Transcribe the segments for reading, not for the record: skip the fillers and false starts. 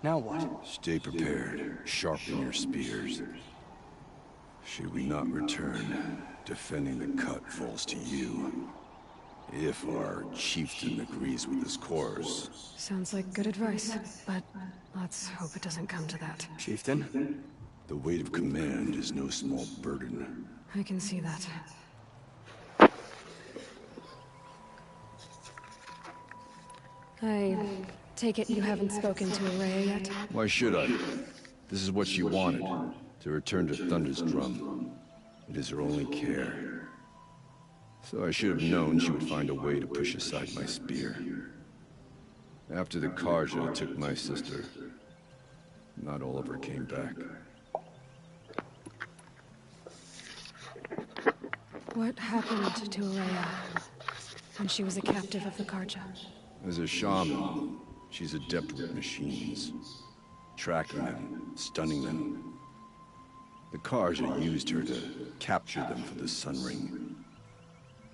Now what? Stay prepared. Sharpen your spears. Should we not return, defending the cut falls to you. If our chieftain agrees with his course. Sounds like good advice, but let's hope it doesn't come to that. Chieftain? The weight of command is no small burden. I can see that. I take it you haven't spoken to Araya yet? Why should I? This is what she wanted, to return to Thunder's drum. It is her only care. So I should have known she would find a way to push aside my spear. After the Karja took my sister, not all of her came back. What happened to Araya when she was a captive of the Karja? As a shaman, she's adept with machines. Tracking them, stunning them. The Karja used her to capture them for the Sun Ring,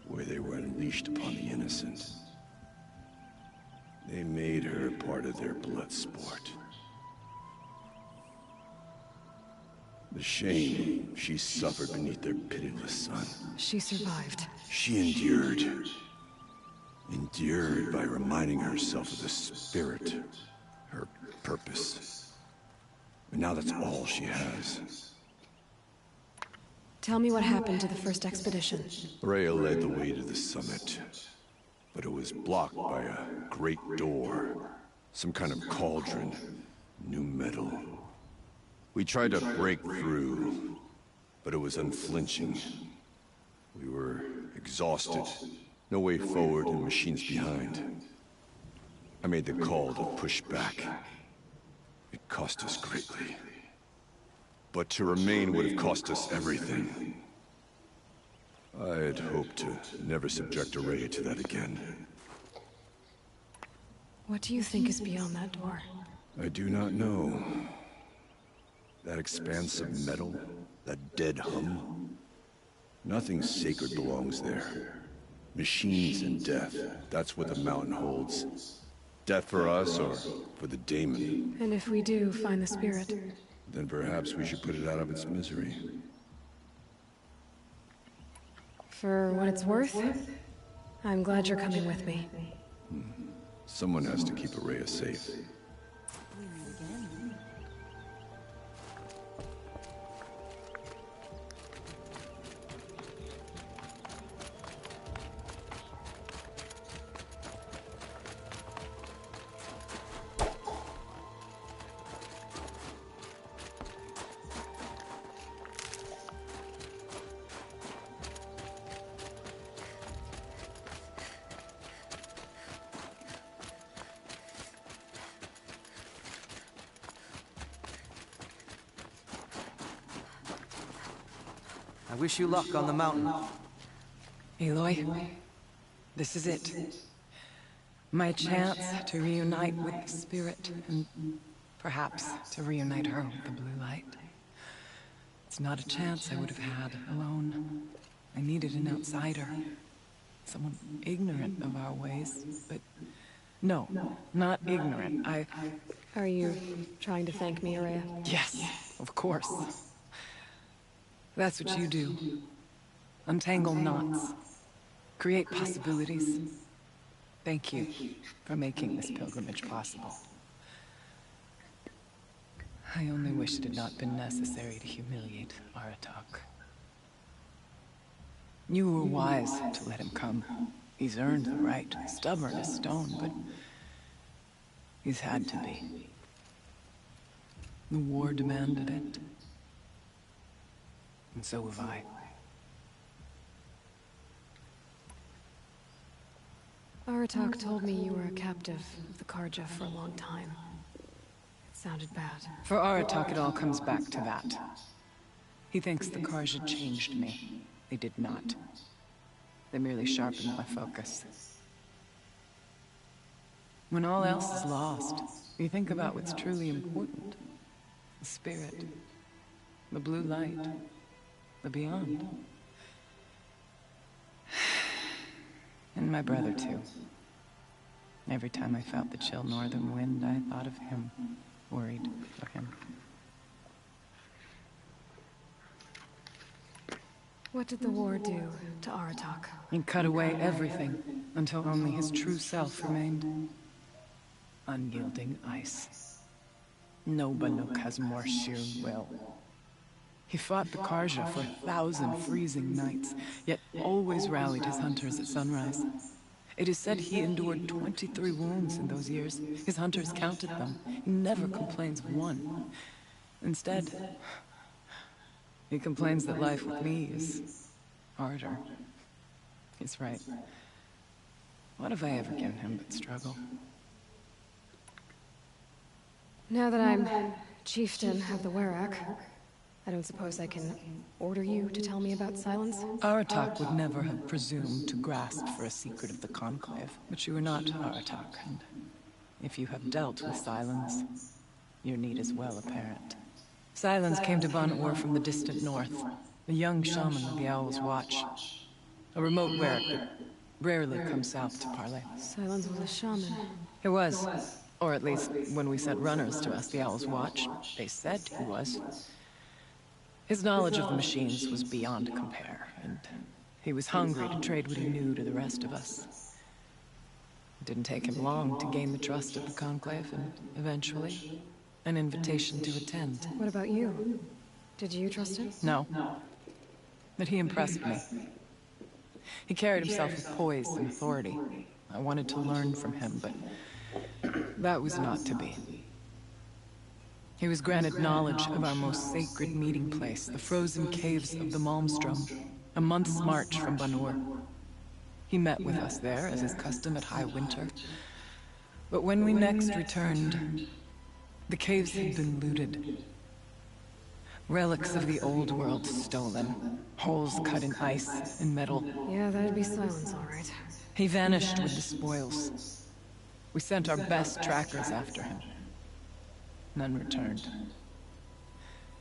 where they were unleashed upon the innocent. They made her part of their blood sport. The shame she suffered beneath their pitiless sun. She survived. She endured. Endured by reminding herself of the spirit, her purpose. And now that's all she has. Tell me what happened to the first expedition. Rhea led the way to the summit, but it was blocked by a great door. Some kind of cauldron, new metal. We tried to break through, but it was unflinching. We were exhausted, no way forward and machines behind. I made the call to push back. It cost us greatly. But to remain would have cost us everything. I had hoped to never subject Araya to that again. What do you think is beyond that door? I do not know. That expanse of metal, that dead hum. Nothing sacred belongs there. Machines and death, that's what the mountain holds. Death for us or for the daemon. And if we do find the spirit? Then perhaps we should put it out of its misery. For what it's worth, I'm glad you're coming with me. Someone has to keep Araya safe. I wish you luck on the mountain. Aloy, this is it. My chance to reunite with the spirit, and perhaps to reunite her with the blue light. It's not a chance I would have had alone. I needed an outsider. Someone ignorant of our ways, but no, not ignorant. Are you trying to thank me, Araya? Yes, of course. That's what you do. Untangle knots. Create possibilities. Thank you for making this pilgrimage possible. I only wish it had not been necessary to humiliate Aratak. You were wise to let him come. He's earned the right, stubborn as stone, but he's had to be. The war demanded it. And so have I. Aratak told me you were a captive of the Karja for a long time. It sounded bad. For Aratak, it all comes back to that. He thinks the Karja changed me. They did not. They merely sharpened my focus. When all else is lost, you think about what's truly important. The spirit. The blue light. The beyond. And my brother, too. Every time I felt the chill northern wind, I thought of him. worried for him. What did the war do to Aratak? He cut away everything until only his true self remained. Unyielding ice. No Banuk has more sheer will. He fought the Karja for 1,000 freezing nights, yet always rallied his hunters at sunrise. It is said he endured 23 wounds in those years. His hunters counted them. He never complains of one. Instead, he complains that life with me is harder. He's right. What have I ever given him but struggle? Now that I'm chieftain of the Werak, I don't suppose I can order you to tell me about Silence? Aratak would never have presumed to grasp for a secret of the Conclave, but you are not Aratak, and if you have dealt with Silence, your need is well apparent. Silence came to Ban-Ur from the distant north, a young shaman of the Owl's Watch, a remote Werak that rarely comes south to parley. Silence was a shaman. He was, or at least when we sent runners to ask the Owl's Watch, they said he was. His knowledge of the machines was beyond compare, and he was hungry to trade what he knew to the rest of us. It didn't take him long to gain the trust of the Conclave, and eventually, an invitation to attend. What about you? Did you trust him? No. But he impressed me. He carried himself with poise and authority. I wanted to learn from him, but that was not to be. He was granted knowledge of our most sacred meeting place, the frozen caves of the Malmstrom, a month's march from Ban-Ur. He met with us there, as is custom at high winter. But when we next returned, the caves had been looted. Relics of the old world stolen, holes cut in ice and metal. Yeah, that'd be Silence, all right. He vanished with the spoils. We sent our best trackers after him. None returned.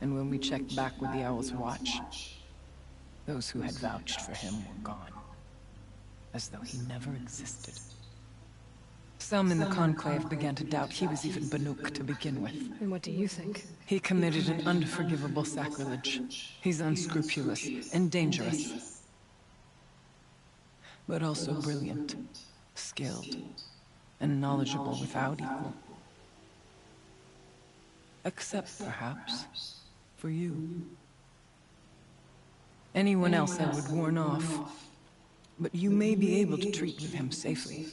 And when we checked back with the Owl's Watch, those who had vouched for him were gone. As though he never existed. Some in the Conclave began to doubt he was even Banuk to begin with. And what do you think? He committed an unforgivable sacrilege. He's unscrupulous and dangerous. But also brilliant, skilled, and knowledgeable without equal. Except, perhaps, for you. Anyone else I would warn off, but you may be able to treat with him safely.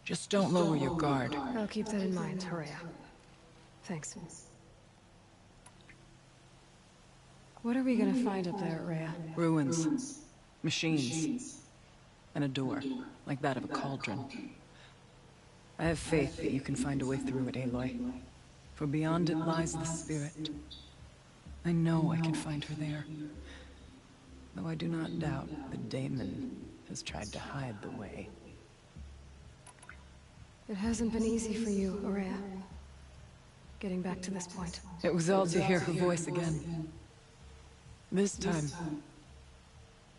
Just don't lower your guard. I'll keep that in mind, Horea. Thanks. What are we gonna find up there, Rhea? Ruins, machines, and a door, like that of a cauldron. I have faith that you can find a way through it, Aloy. For beyond it lies the spirit. I know I can find her there. Though I do not doubt that Damon has tried to hide the way. It hasn't been easy for you, Horea. Getting back to this point. It was all to hear her voice again. This time,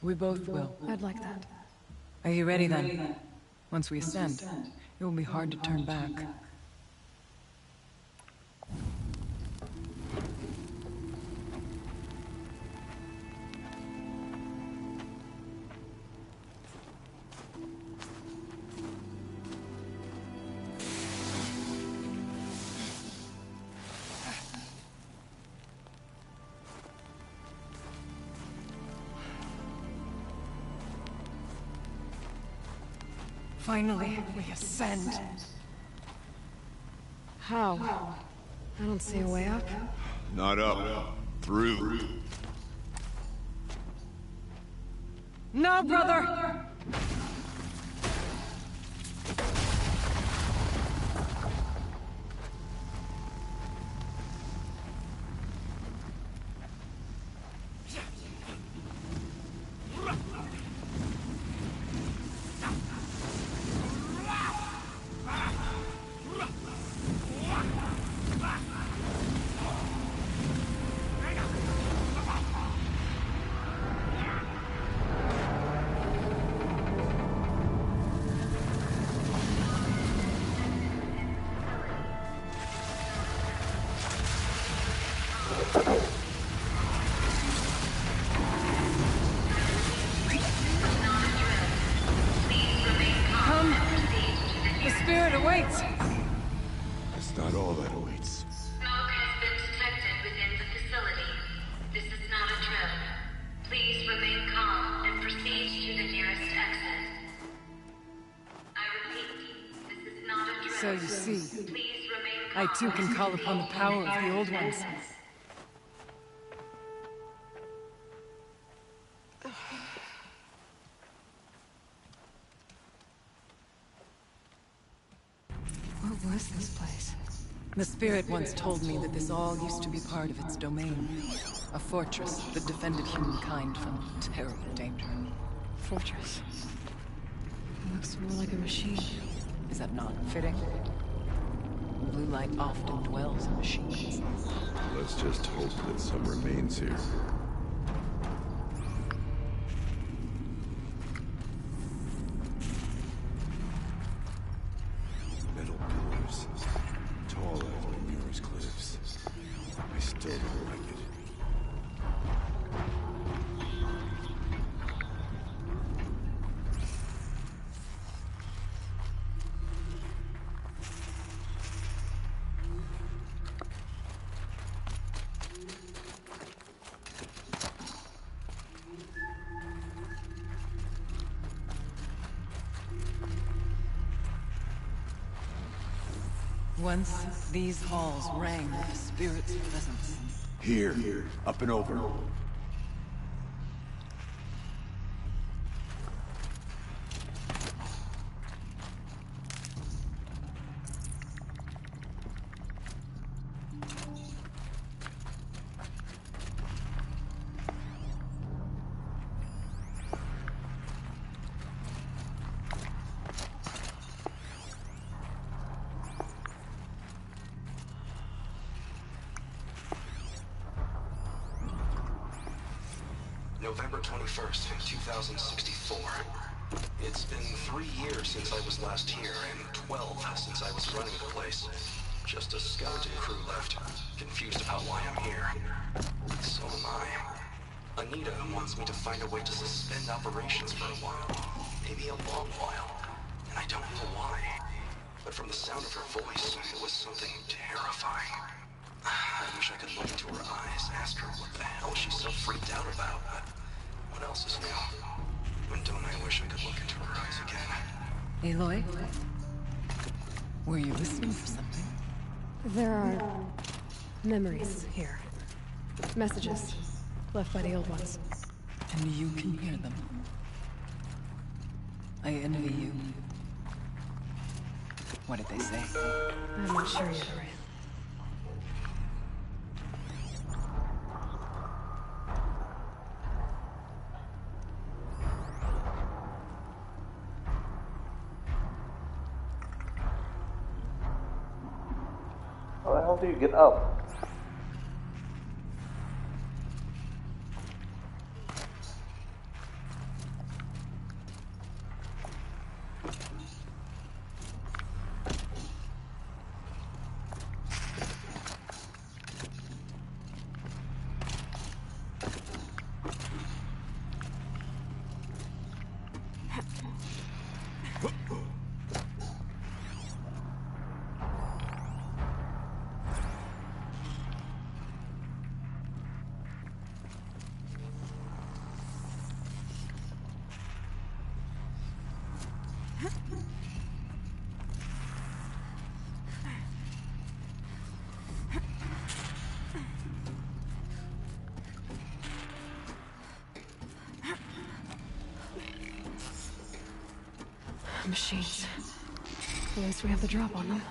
we both will. I'd like that. Are you ready then? Once we ascend, it will be hard to turn back. Finally, we ascend. How? I don't see a way up. Not up. Through. No, brother! not all that awaits. Smoke has been detected within the facility. This is not a drill. Please remain calm and proceed to the nearest exit. I repeat, this is not a drill. So you see, Please remain calm. I too can call upon the power of the old ones. What was this place? The spirit once told me that this all used to be part of its domain. A fortress that defended humankind from terrible danger. Fortress. It looks more like a machine. Is that not fitting? Blue light often dwells in machines. Let's just hope that some remains here. Metal pillars, tall as the nearest cliffs. I still don't like it. Once, these halls rang with the spirit's presence. Here, up and over. November 21st, 2064. It's been 3 years since I was last here, and 12 since I was running the place. Just a skeleton crew left, confused about why I'm here. So am I. Anita wants me to find a way to suspend operations for a while. Maybe a long while. And I don't know why. But from the sound of her voice, it was something terrifying. I wish I could look into her eyes, ask her what the hell she's so freaked out about, but what else is new? And don't I wish I could look into her eyes again? Aloy? Were you listening for something? There are memories here. Messages left by the old ones. And you can hear them. I envy you. What did they say? I'm not sure yet, Ryan. How the hell do you get up? Machines. At least we have the drop on them.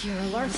You're alert.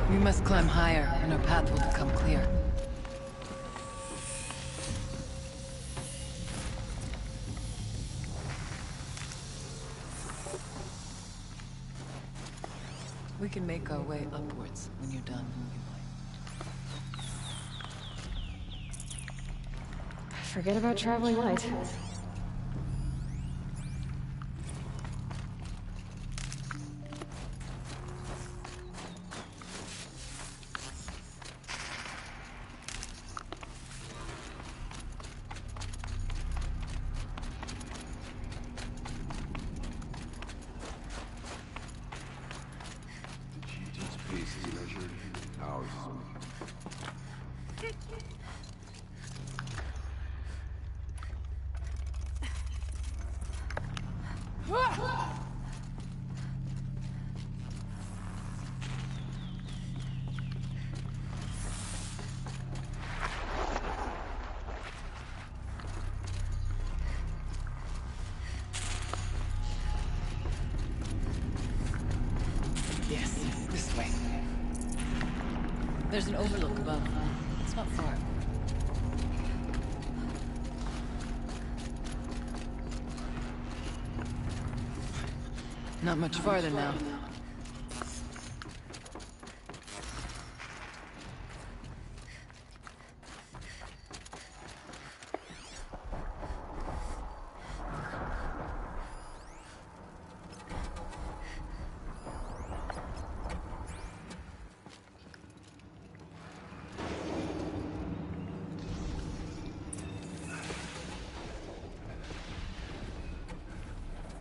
We must climb higher, and our path will become clear. We can make our way upwards when you're done. Forget about traveling light. Each pace is measured, ours is measured. Yes, this way. There's an overlook above. It's not far. Not much farther now.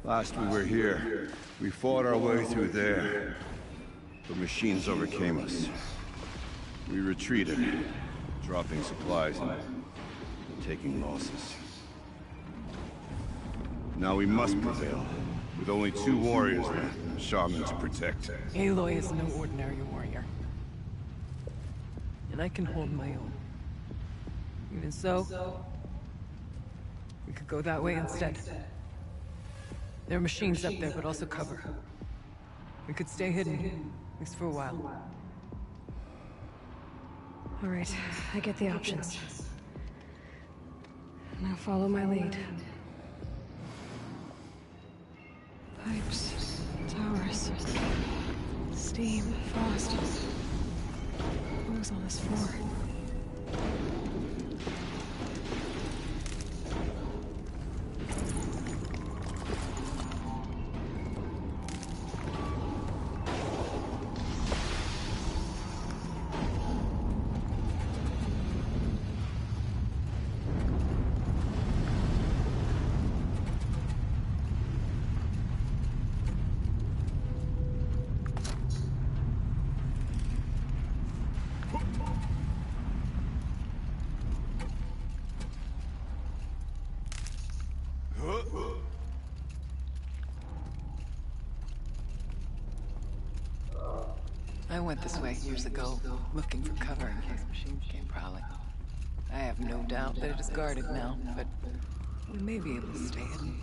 Last we were here, we fought our way through there. The machines overcame us. We retreated, dropping supplies and taking losses. Now we must prevail, with only 2 warriors left, a shaman to protect. Aloy is no ordinary warrior. And I can hold my own. Even so, we could go that way instead. There are machines up there, but also cover. We could stay hidden, at least for a while. All right, I get the options. Now follow my lead. Pipes, towers, steam, frost. What was all this for? I went this way years ago, looking for cover in case machines came prowling. I have no doubt that it is guarded now, but we may be able to stay hidden.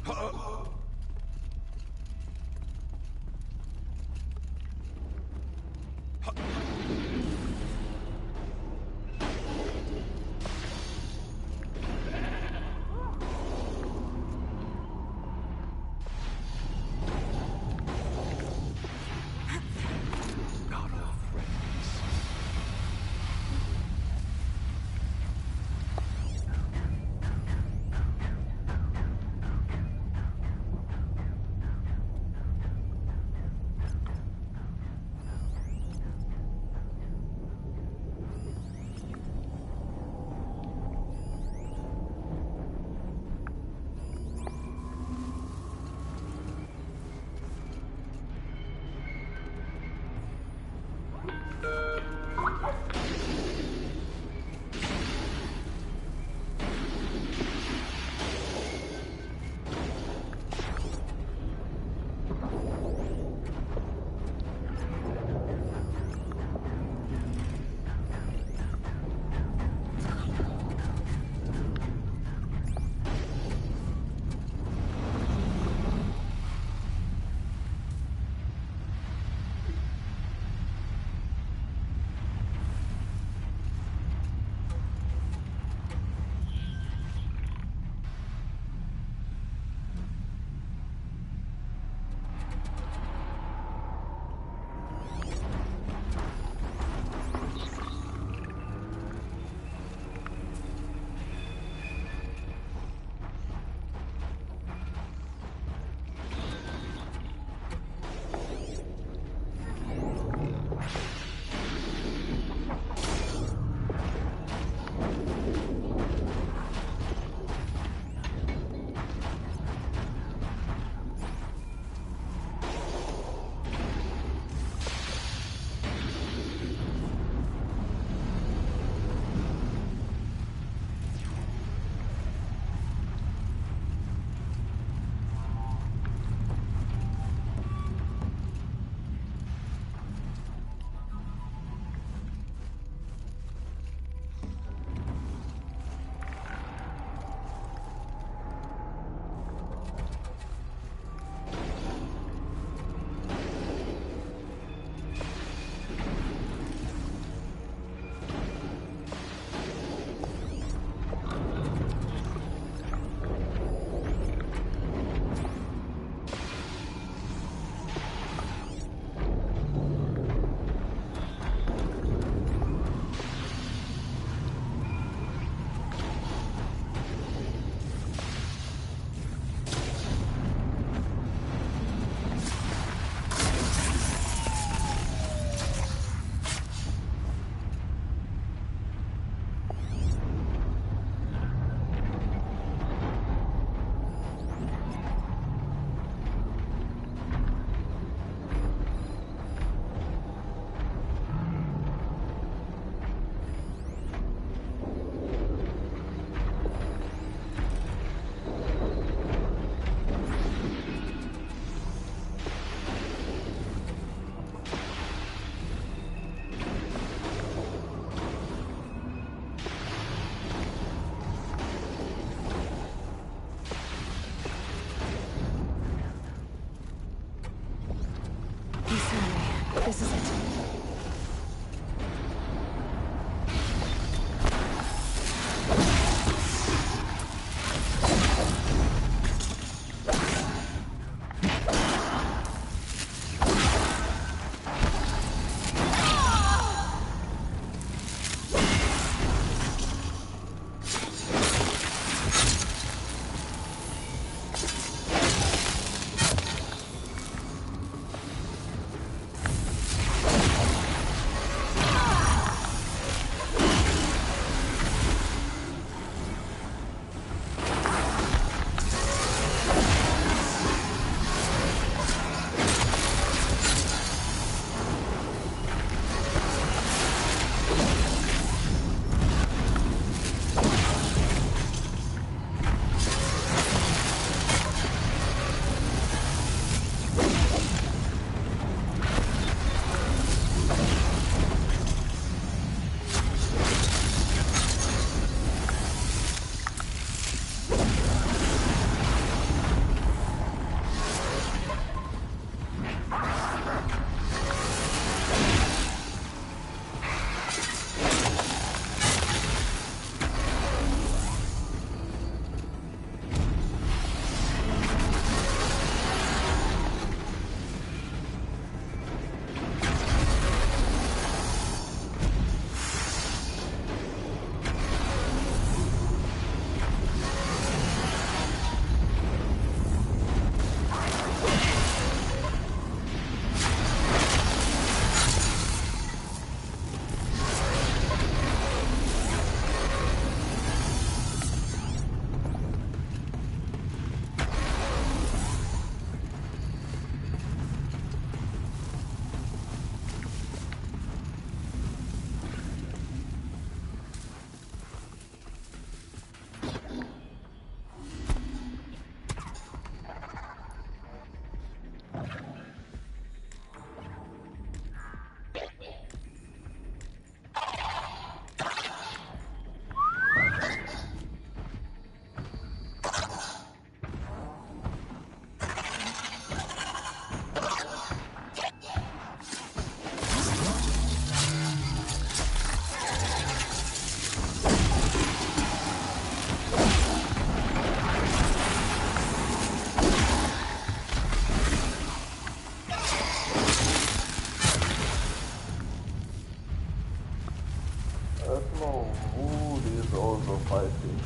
Oh, who is also fighting?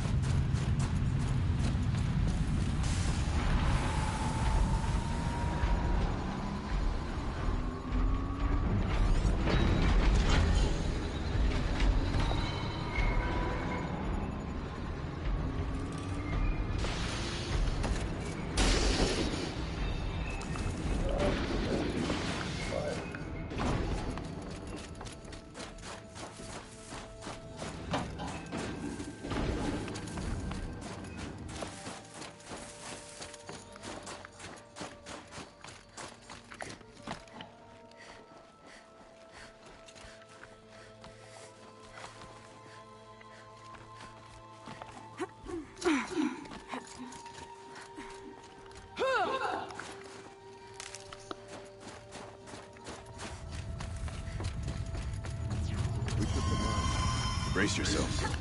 Brace yourself.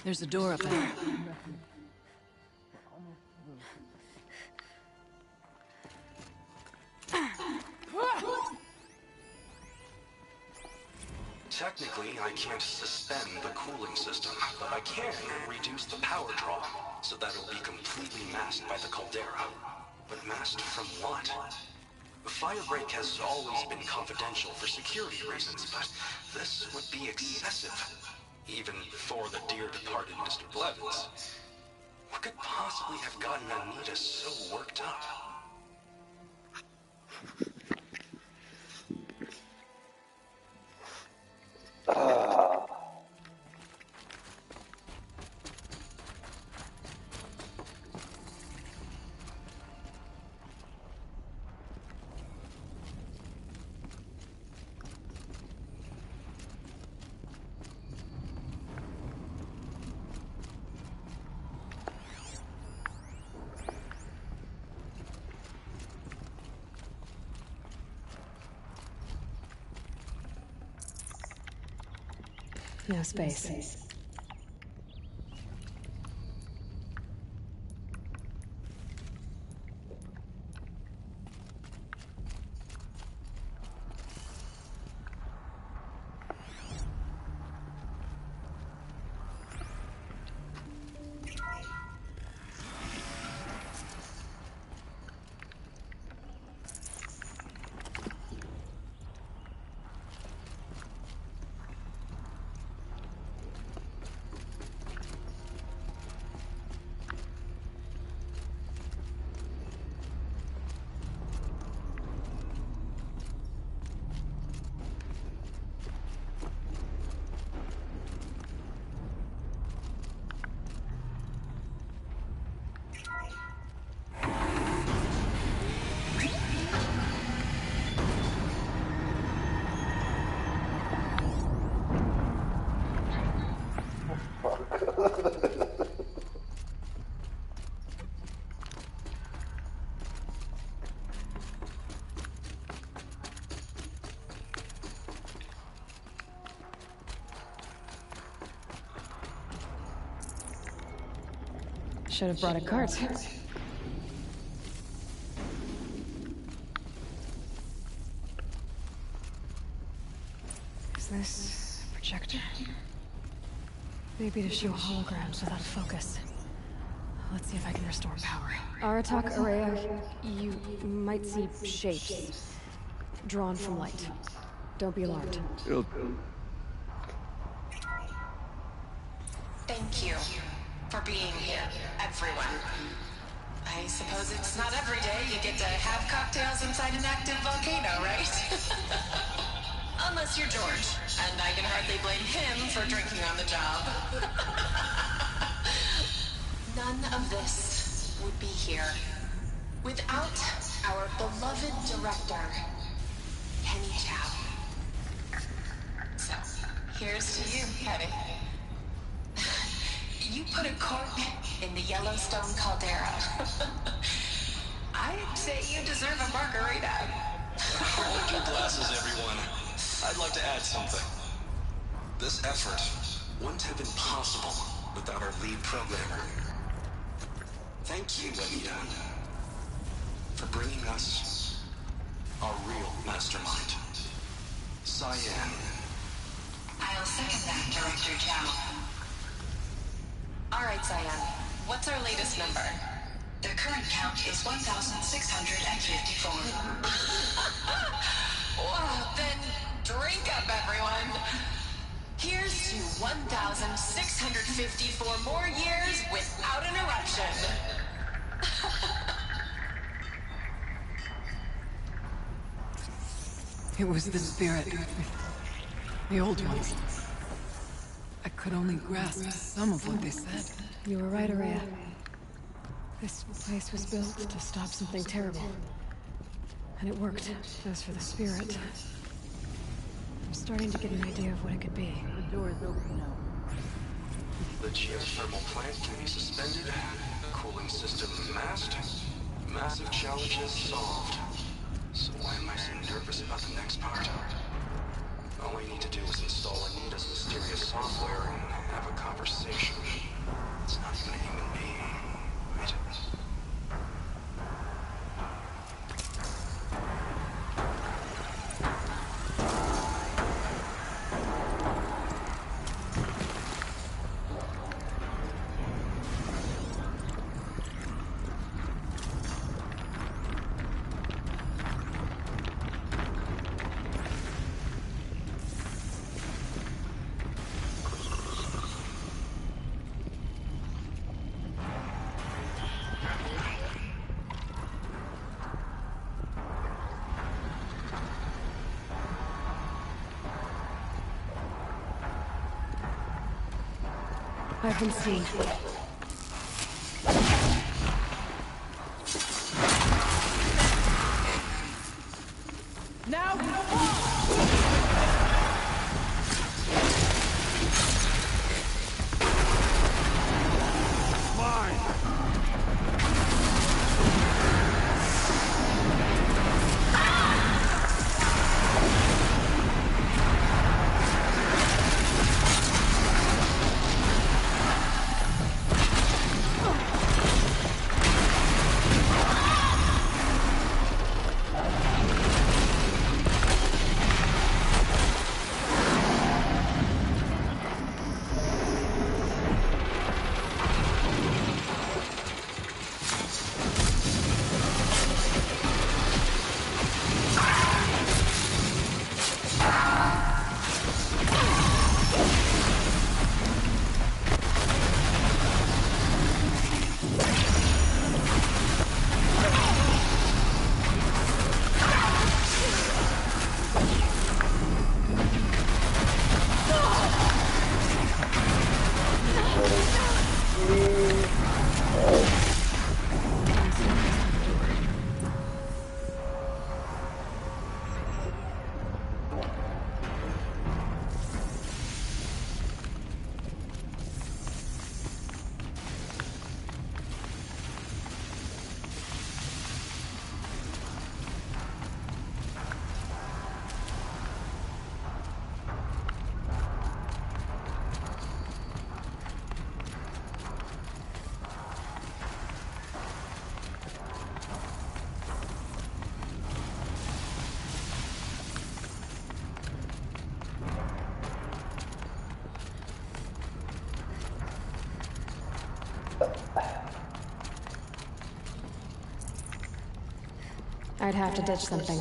There's a door up there. Technically, I can't suspend the cooling system, but I can reduce the power draw, so that it'll be completely masked by the caldera. But masked from what? Firebreak has always been confidential for security reasons, but this would be excessive. Even for the dear departed Mr. Blevins. What could possibly have gotten Anita so worked up? No space. Should have brought a cart. Is this a projector? Maybe to show holograms without a focus. Let's see if I can restore power. Aratak Araya, you might see shapes drawn from light. Don't be alarmed. Thank you for being here, everyone. I suppose it's not every day you get to have cocktails inside an active volcano, right? Unless you're George, and I can hardly blame him for drinking on the job. None of this would be here without our beloved director, Kenny Chow. So, here's to you, Kenny. You put a cork in the Yellowstone caldera. I'd say you deserve a margarita. Hold your glasses, everyone. I'd like to add something. This effort wouldn't have been possible without our lead programmer. Thank you, Anita, for bringing us our real mastermind, Cyan. I'll second that, Director Chow. All right, Cyan. What's our latest number? The current count is 1,654. Well, then drink up, everyone. Here's to 1,654 more years without an eruption. It was the spirit. The old ones. I could only grasp some of what they said. You were right, Araya. This place was built to stop something terrible. And it worked. As for the spirit, I'm starting to get an idea of what it could be. The door is open now. The geothermal plant can be suspended, cooling system masked, massive challenges solved. So why am I so nervous about the next part? All I need to do is install Anita's mysterious software and have a conversation. It's not even a human being, right? I've been seen. Now! I'd have to ditch something.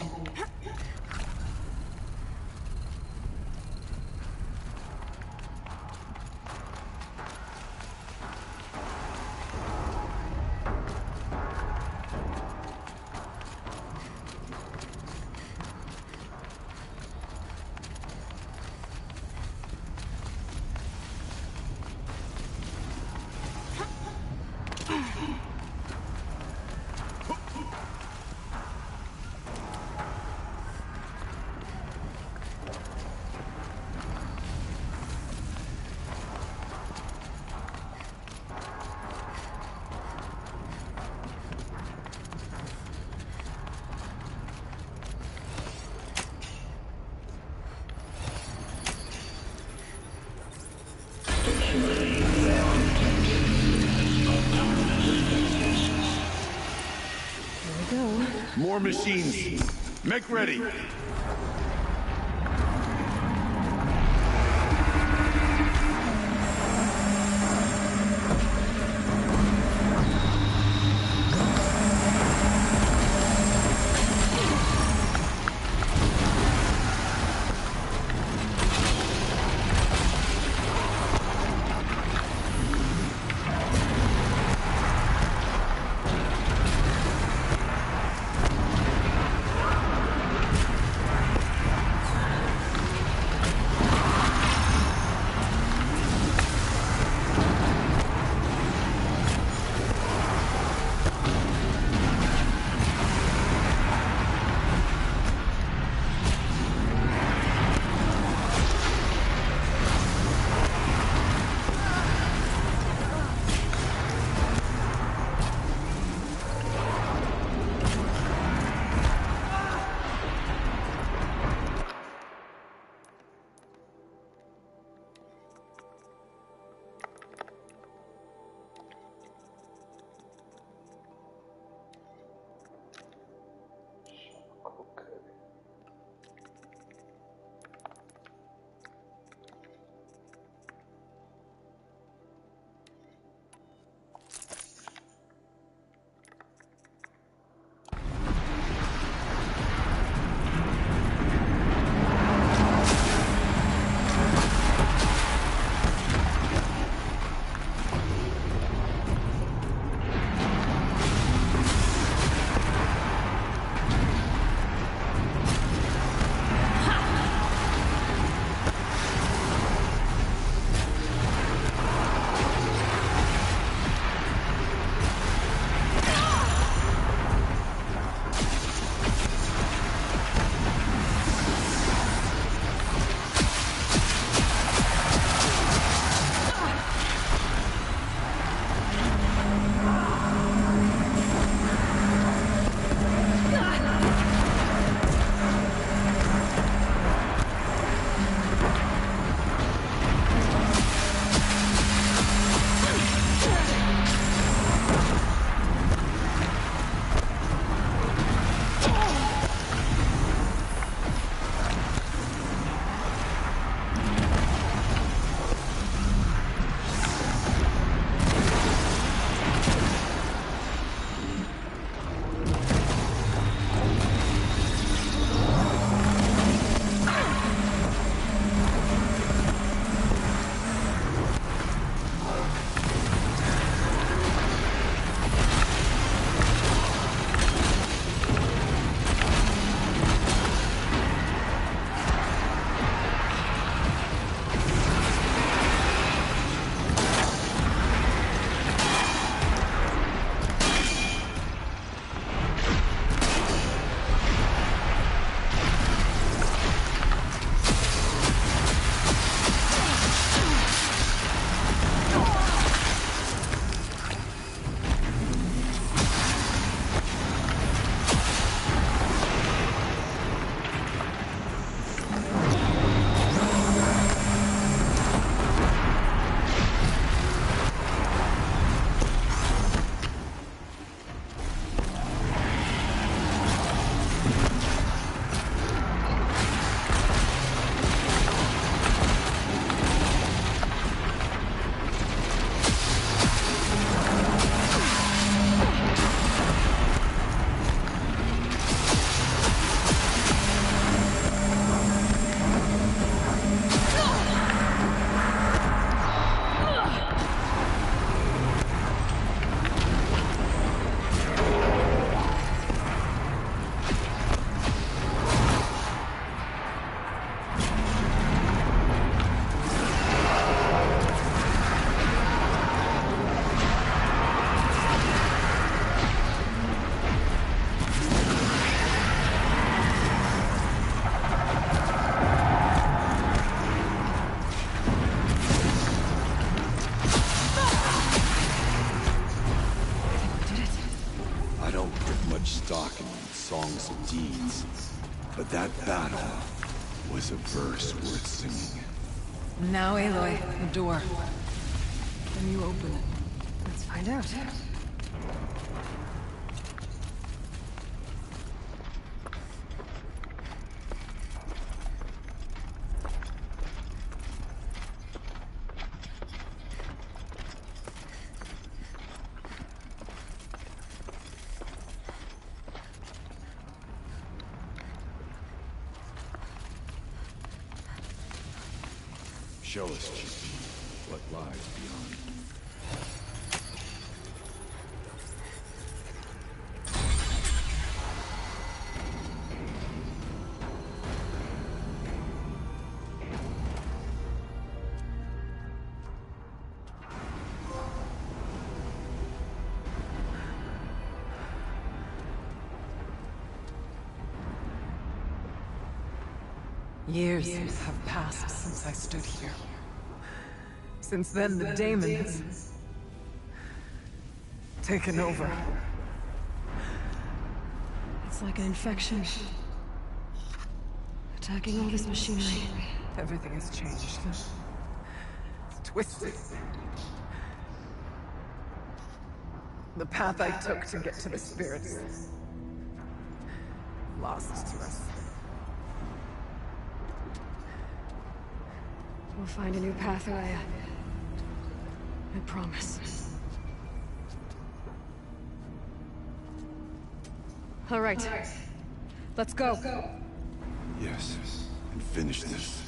War machines! Make ready! songs of deeds. But that battle was a verse worth singing. Now, Aloy, the door. Can you open it? Let's find out. Show us, GP, what lies beyond. Years have passed since I stood here. Since then, the daemon has taken over. It's like an infection. Attacking all this machinery. Everything has changed. It's twisted. The path I took to get to the spirits lost to us. We'll find a new path, Araya. I promise. All right. Let's go. Yes, and finish this.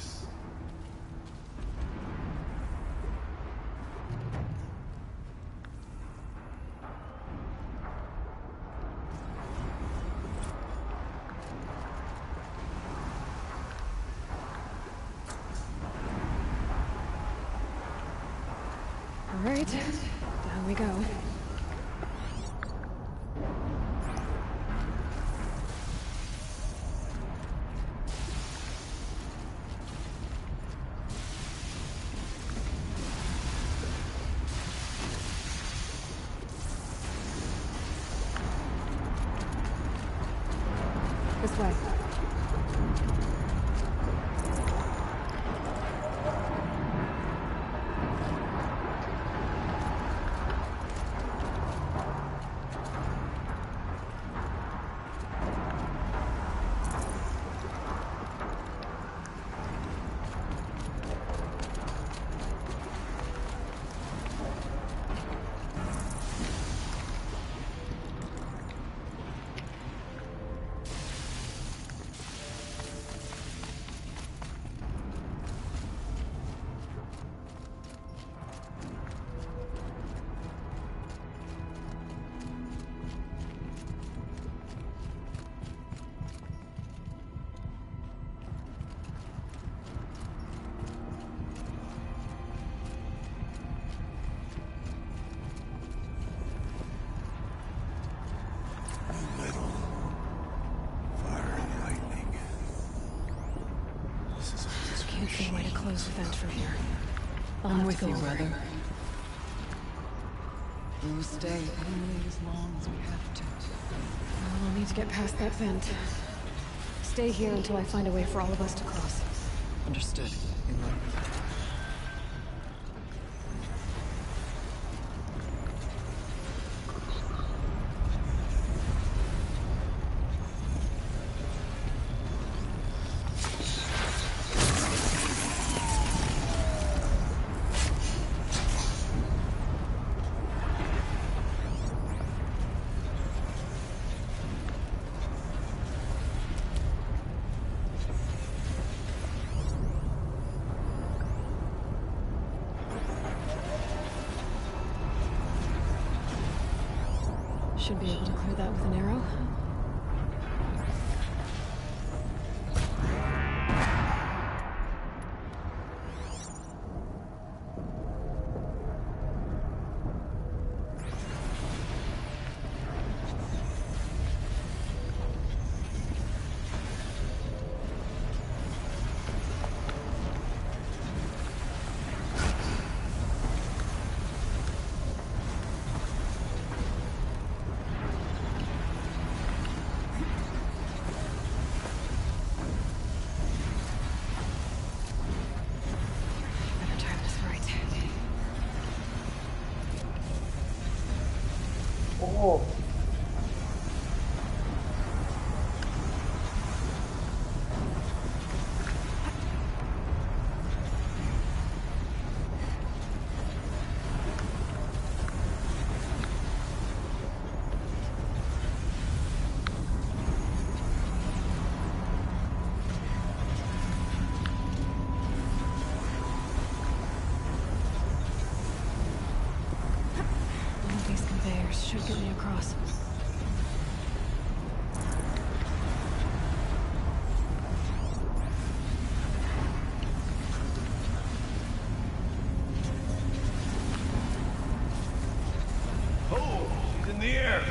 All right. Down we go. This way. Metal. Fire and lightning. This is a Can't see a way to close the vent from here. I'm with you, brother. We'll stay only as long as we have to. I'll need to get past that vent. Stay here until I find a way for all of us to cross. Understood, Aloy. Should be able to clear that with an arrow. Better time this right. Oh, should get me across. Oh, she's in the air.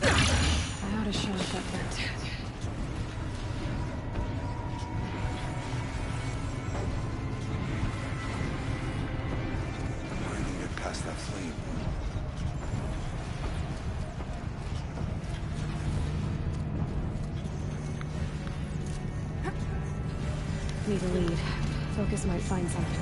I ought to show up that vent. I need to get past that flame. Need a lead. Focus might find something.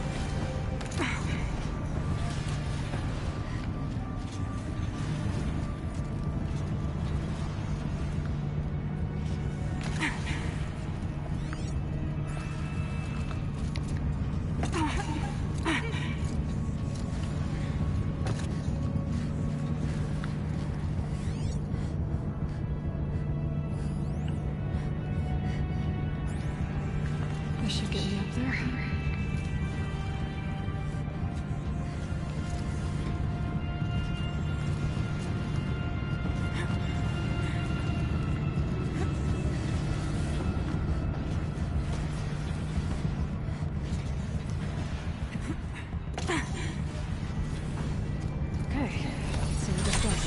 This should get me up there. Okay, let's see where this goes.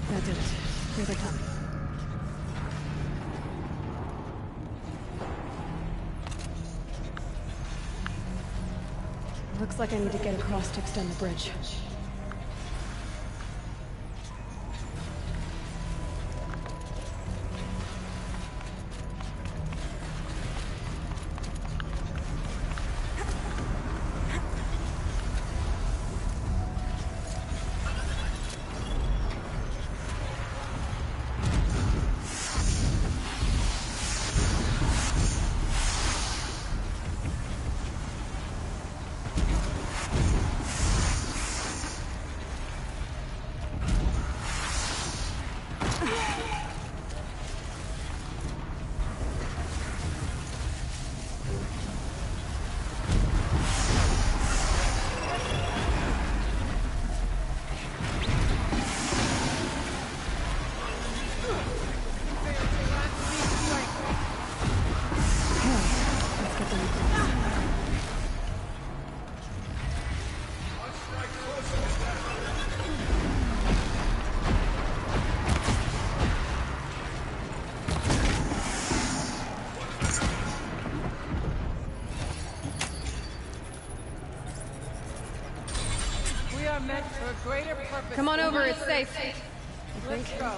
That did it. Here they come. Looks like I need to get across to extend the bridge. We are meant for a greater purpose. Come on over, it's safe. Let's go.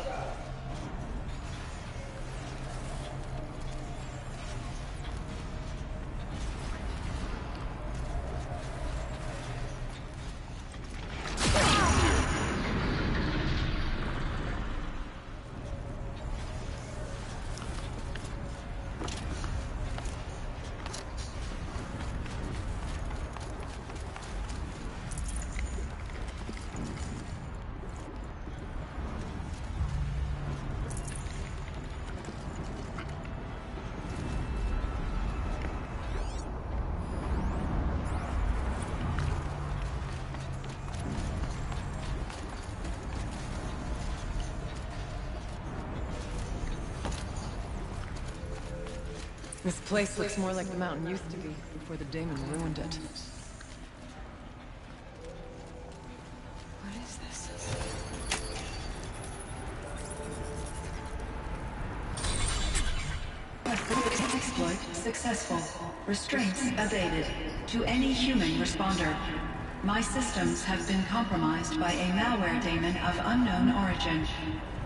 This place looks more like the mountain used to be before the demon ruined it. What is this? Exploit successful. Restraints evaded. To any human responder. My systems have been compromised by a malware daemon of unknown origin.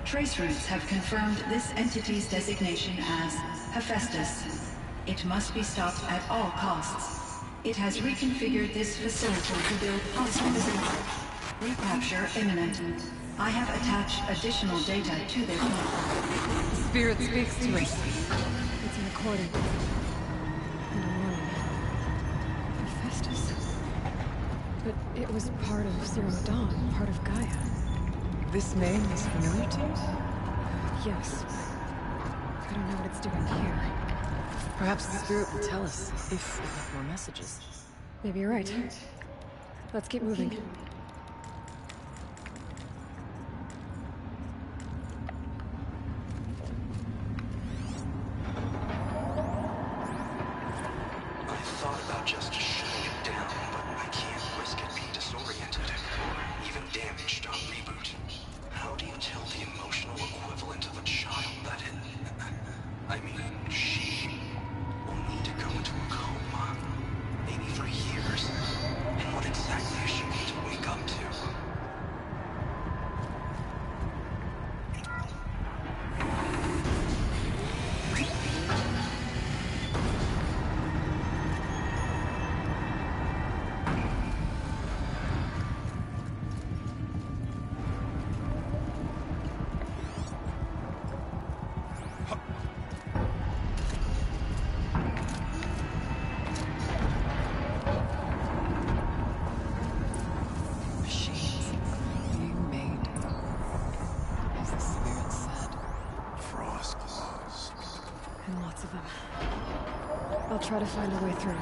Trace routes have confirmed this entity's designation as Hephaestus. It must be stopped at all costs. It has reconfigured this facility to build hospitals. Recapture imminent. I have attached additional data to this. The spirit speaks to us. It's a recording. And a warning. Hephaestus? But It was part of Zero Dawn, part of Gaia. This name is familiar to you? Yes, but I don't know what it's doing here. Perhaps the spirit will tell us if we have more messages. Maybe you're right. Let's keep moving. I thought about just shutting it down, but I can't risk it being disoriented, or even damaged on reboot. How do you tell the emotional equivalent of a child that she will need to go into a coma, maybe for years? And what exactly is she going to wake up to? Machines being made, as the spirit said. Frost laws. And lots of them. I'll try to find a way through.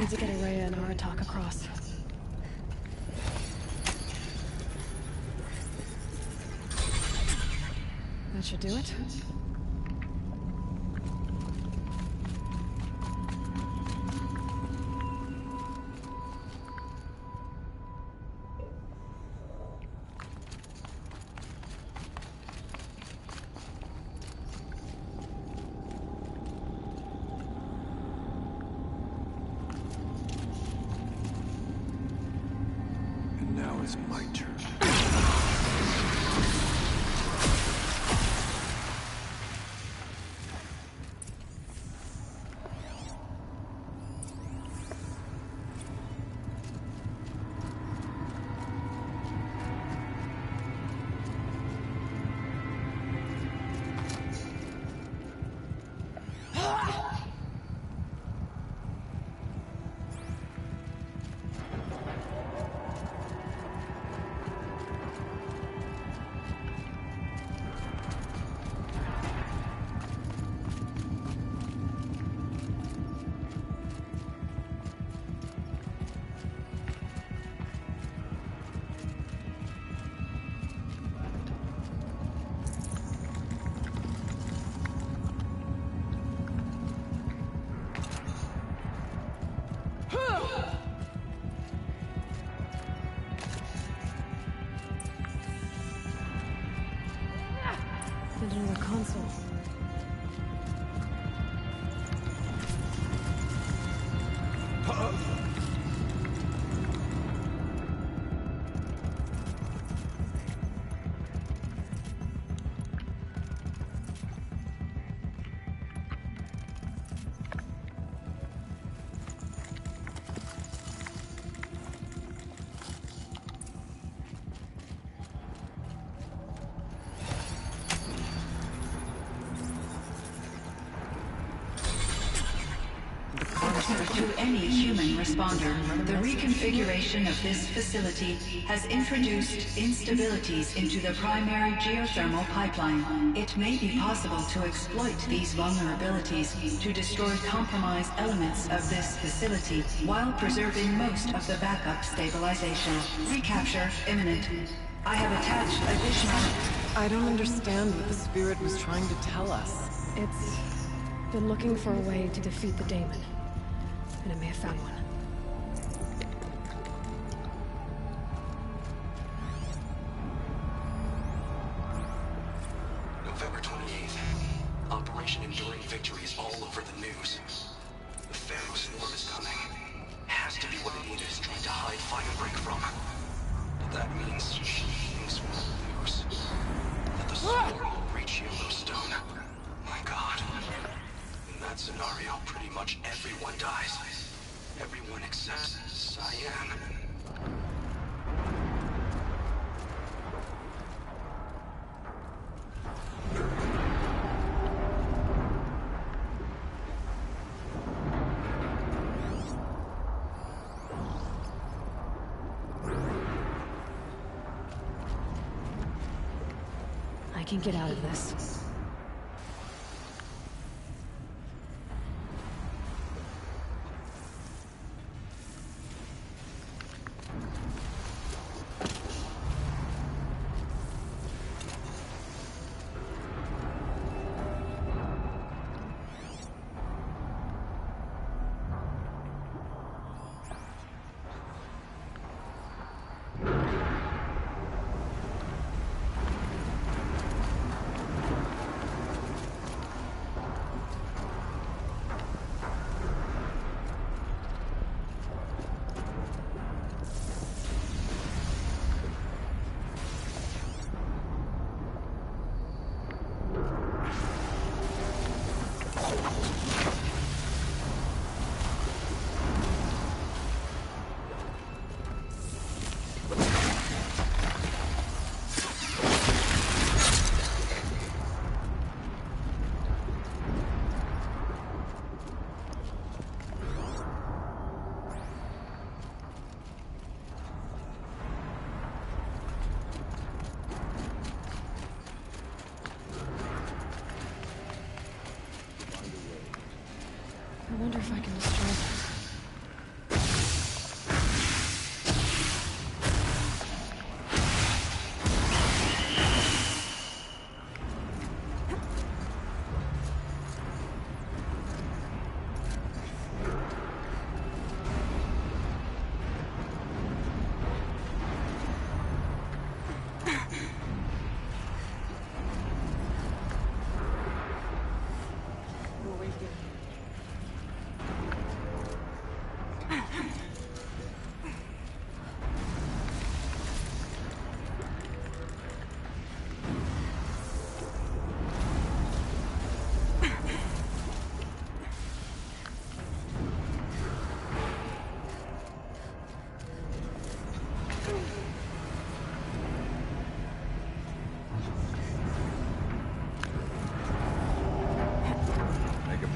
need to get Araya and Aratak across. That should do it. And now it's my turn. And another console. To any human responder, the reconfiguration of this facility has introduced instabilities into the primary geothermal pipeline. It may be possible to exploit these vulnerabilities to destroy compromised elements of this facility while preserving most of the backup stabilization. Recapture imminent. I have attached additional... I don't understand what the spirit was trying to tell us. It's been looking for a way to defeat the daemon. And it may have found one. November 28th. Operation Enduring Victory is all over the news. The Pharaoh swarm is coming. Has to be what Anita is trying to hide Firebreak from. But that means she thinks we'll lose. That the swarm will reach Yellowstone. My God. In that scenario, pretty much everyone dies. Everyone except Cyan. I can get out of this. I wonder if I can destroy that.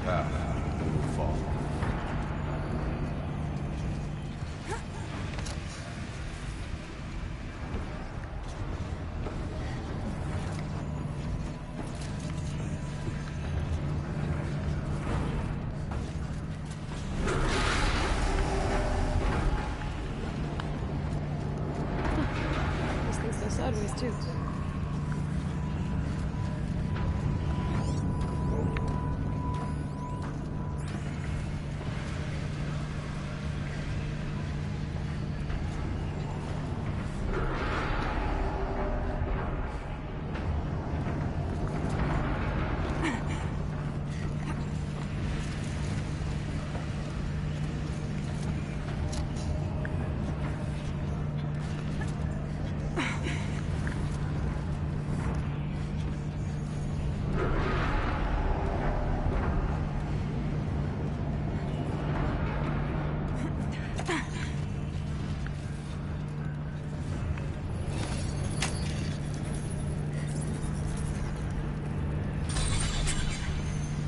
path, and we'll follow. This thing's so sideways, too.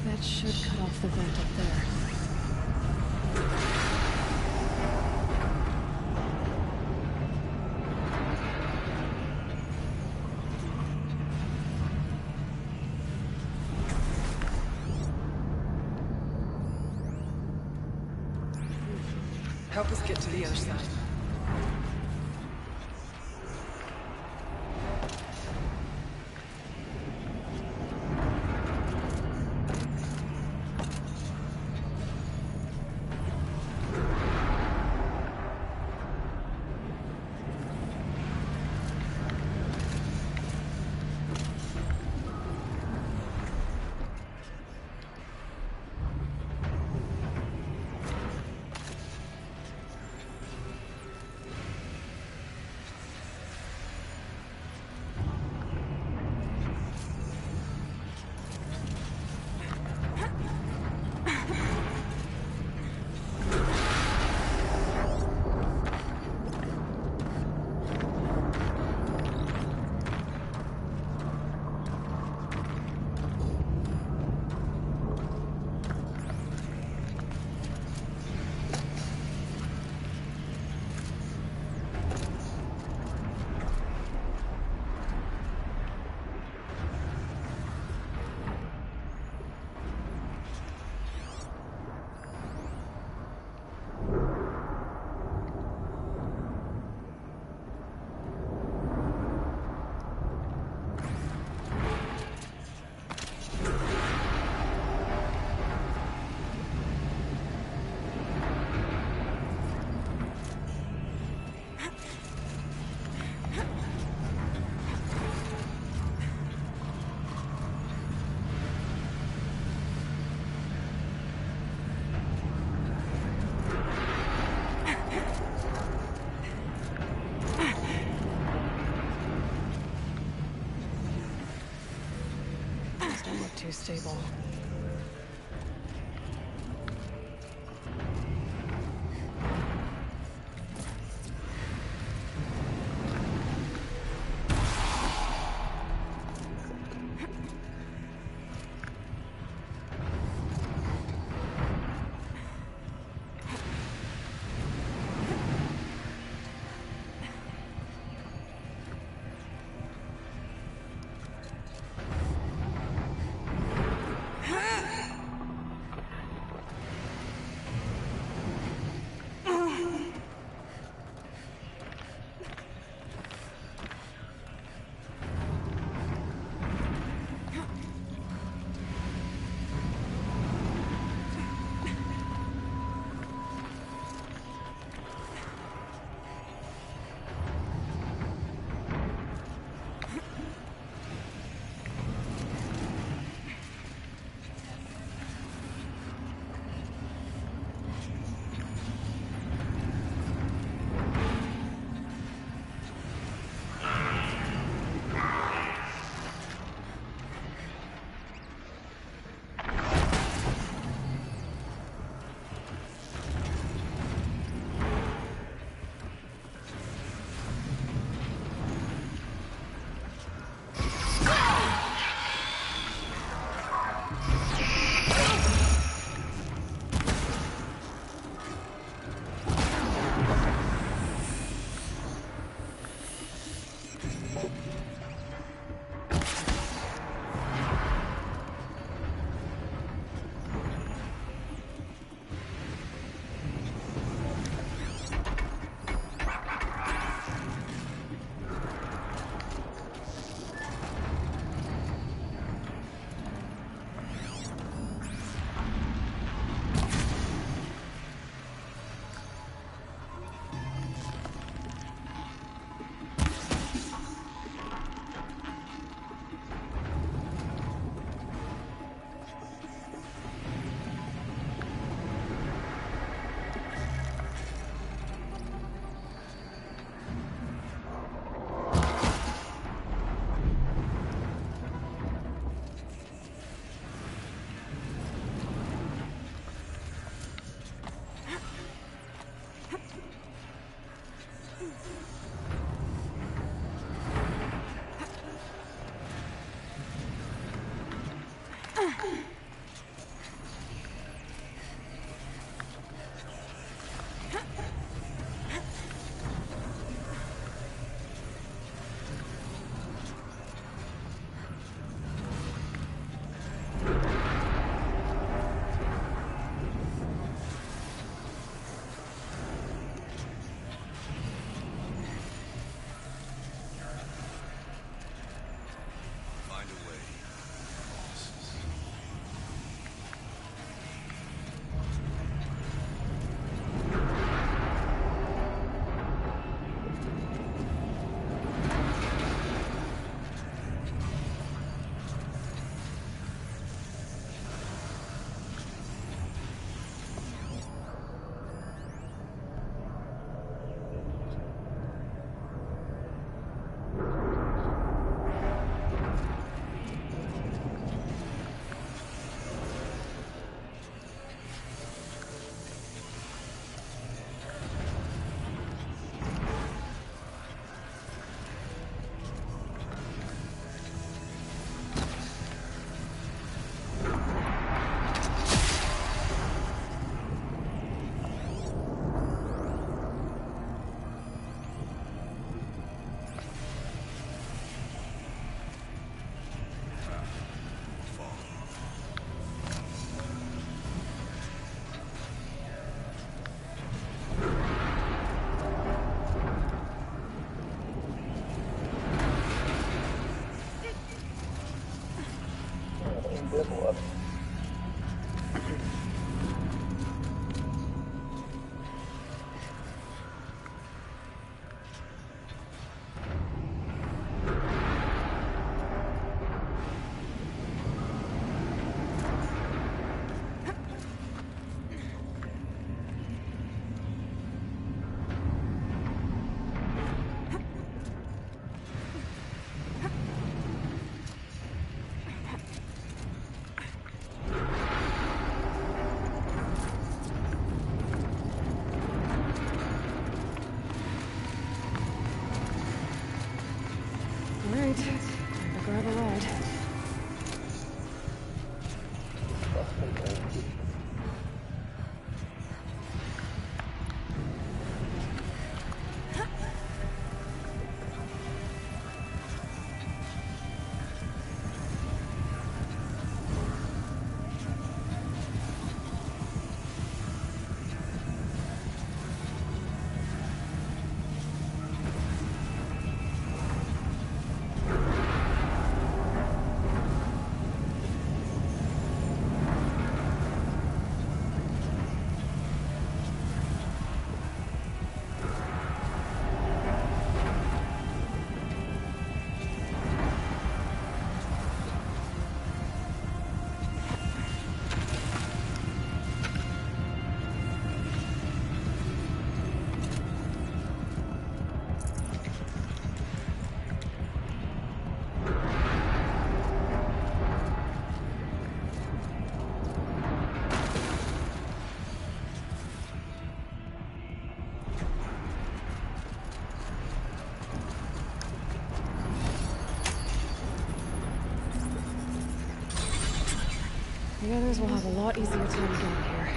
That should cut off the vent up there. Help us get to the other side. Don't look too stable. Find a way. Alright, time to grab a ride. The others will have a lot easier time getting here.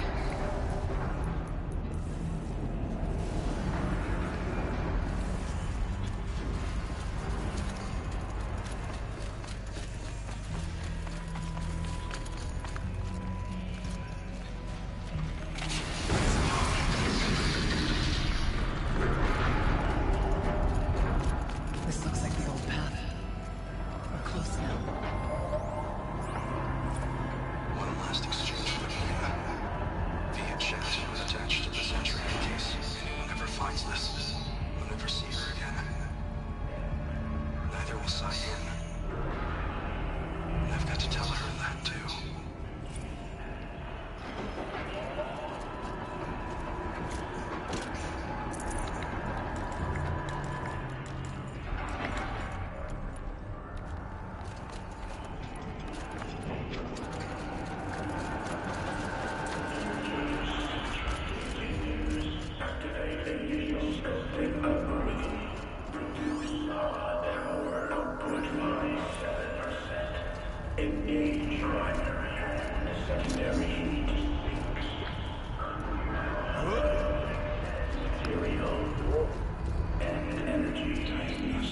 This looks like the old path. We're close now. One last exchange for data. Via chat attached to this entry in case anyone ever finds this. We'll never see her again. Neither will Cyan. And I've got to tell her that too. Engage primary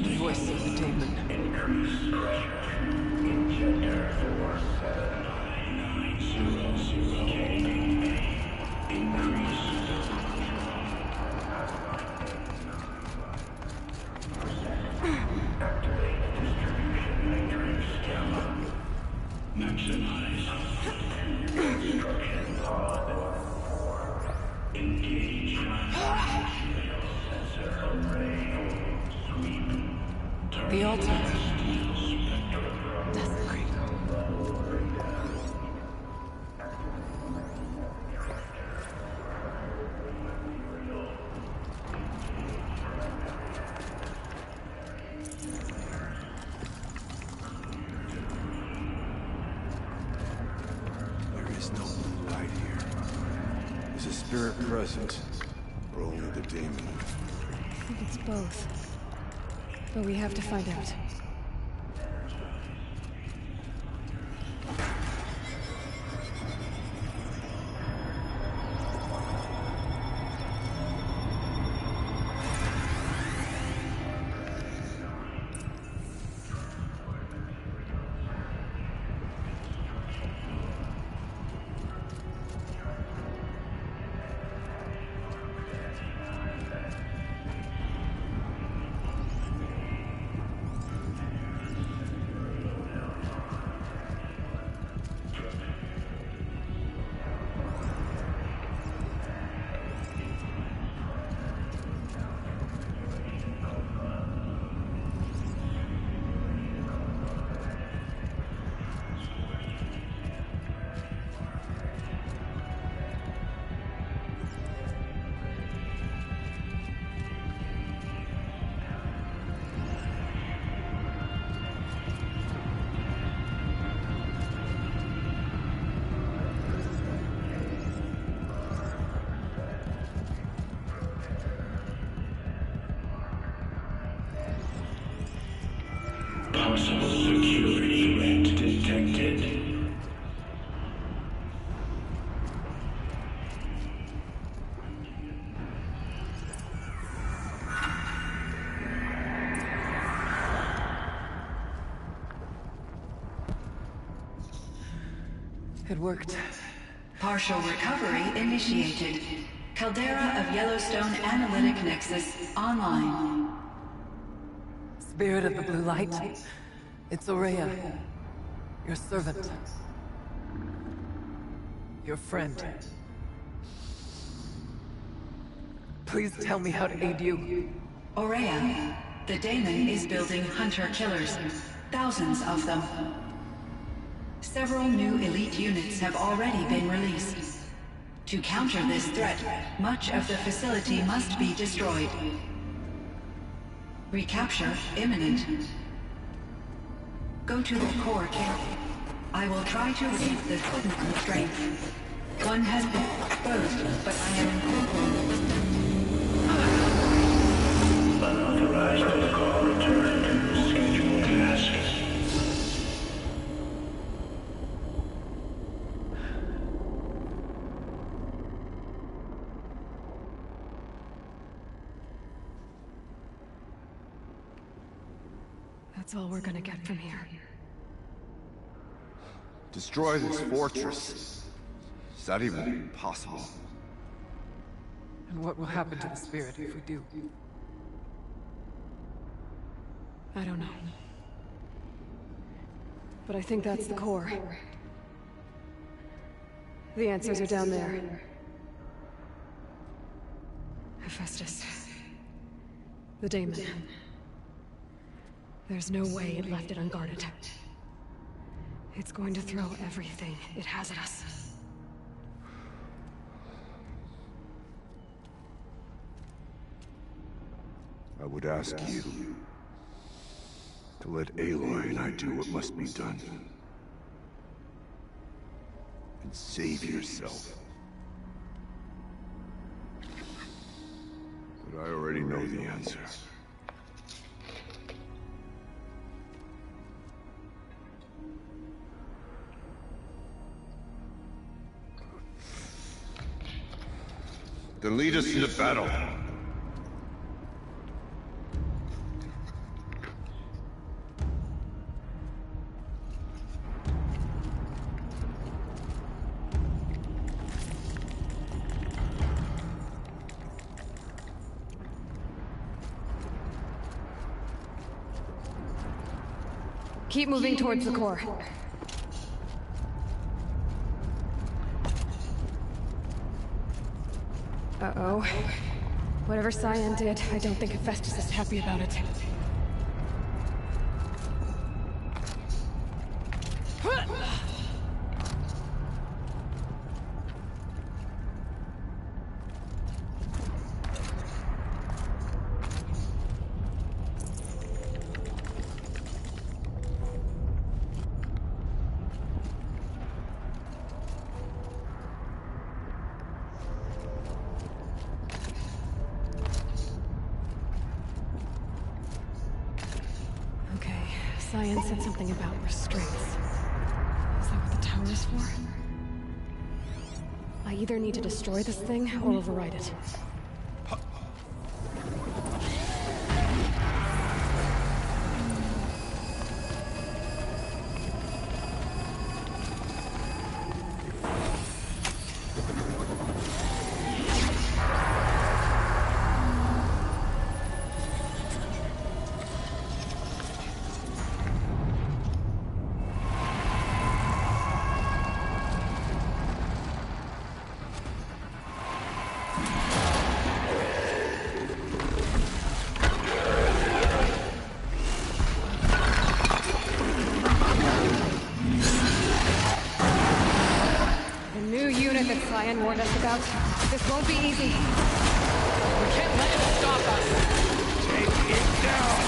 The voice of the demon. Increase pressure. Injector 4790 kPa. Increase. Activate distribution matrix gamma. Maximize. Construction pod. Engage. Sensor array. Sweep. The altar. Spectrum. Desecrate. There is no blue light here. Is a spirit present? Or only the demon? I think it's both. But we have to find out. Possible security threat detected. It worked. Partial recovery initiated. Caldera of Yellowstone Analytic Nexus online. Spirit of the blue light. It's Aurea. Your servant. Your friend. Please tell me how to aid you. Aurea, the daemon is building hunter-killers. Thousands of them. Several new elite units have already been released. To counter this threat, much of the facility must be destroyed. Recapture imminent. Go to the core carefully. I will try to relieve the hidden constraint. One has been exposed, but I am incorporating. Unauthorized protocol return to scheduled task. That's all we're gonna get from here. Destroy this fortress. Is that even possible? And what will happen to the spirit if we do? I don't know. But I think that's the core. The answers are down there. Hephaestus. The daemon. There's no way it left it unguarded. It's going to throw everything it has at us. I would ask you to let Aloy and I do what must be done. And save yourself. But I already know the answer. to lead us into battle. Keep moving towards the core. Uh-oh. Whatever Cyan did, I don't think Hephaestus is happy about it. Cyan said something about restraints. Is that what the tower is for? I either need to destroy this thing or override it. Cyan warned us about. This won't be easy. We can't let it stop us. Take it down.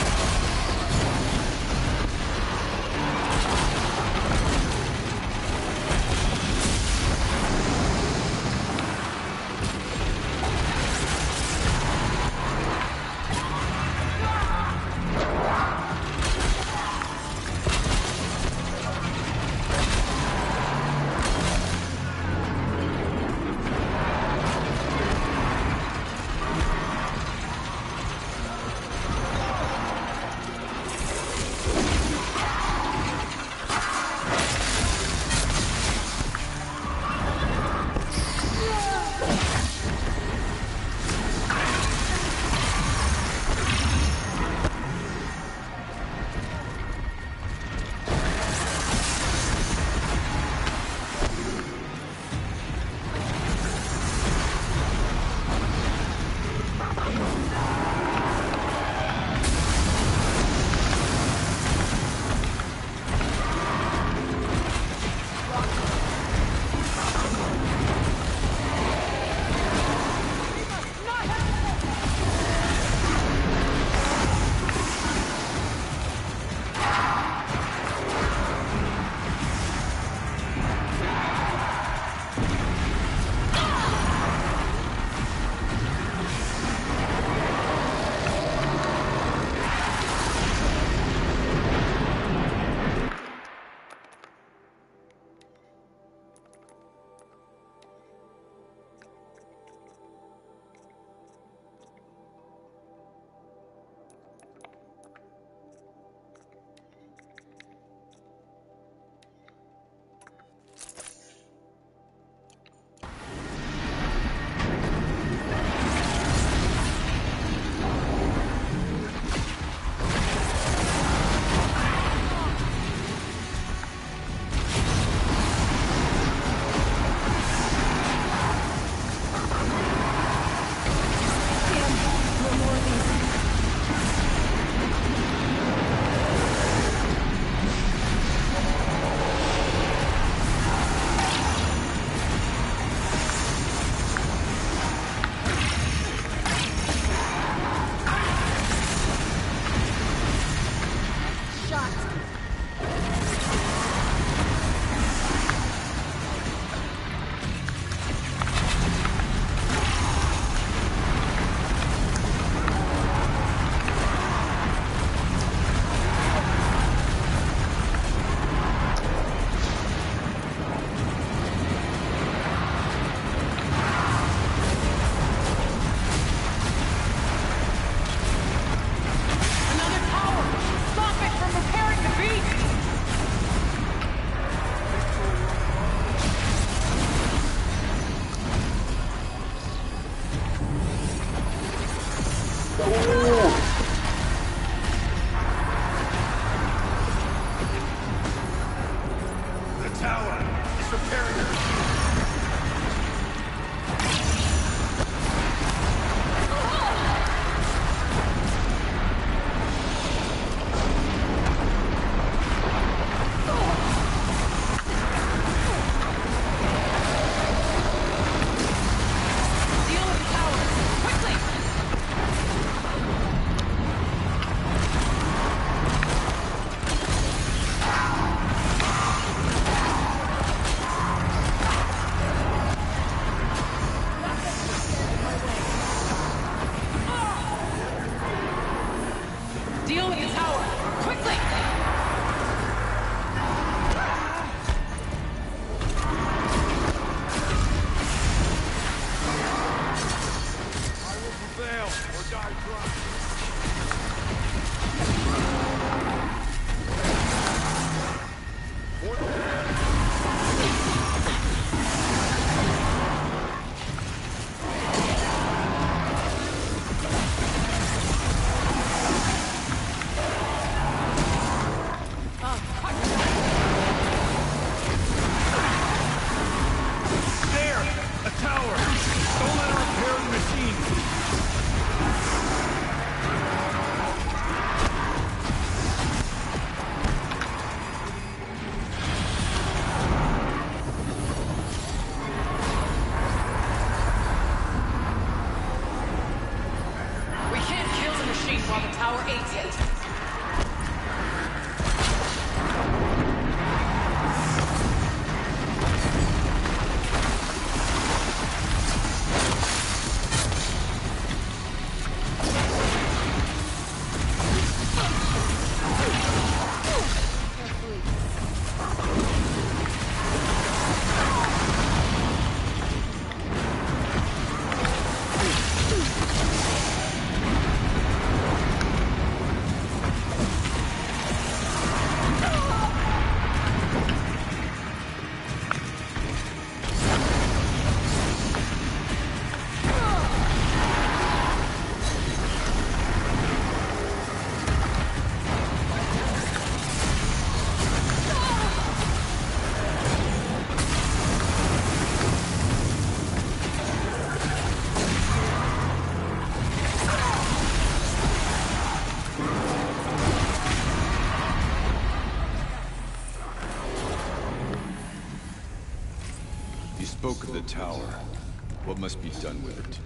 tower! It's repairing her shield! Deal with the tower! Quickly! I will prevail, or die trying. There! A tower! Don't let her repair the machine! We can't kill the machine while the tower aids it. You spoke of the tower. What must be done with it?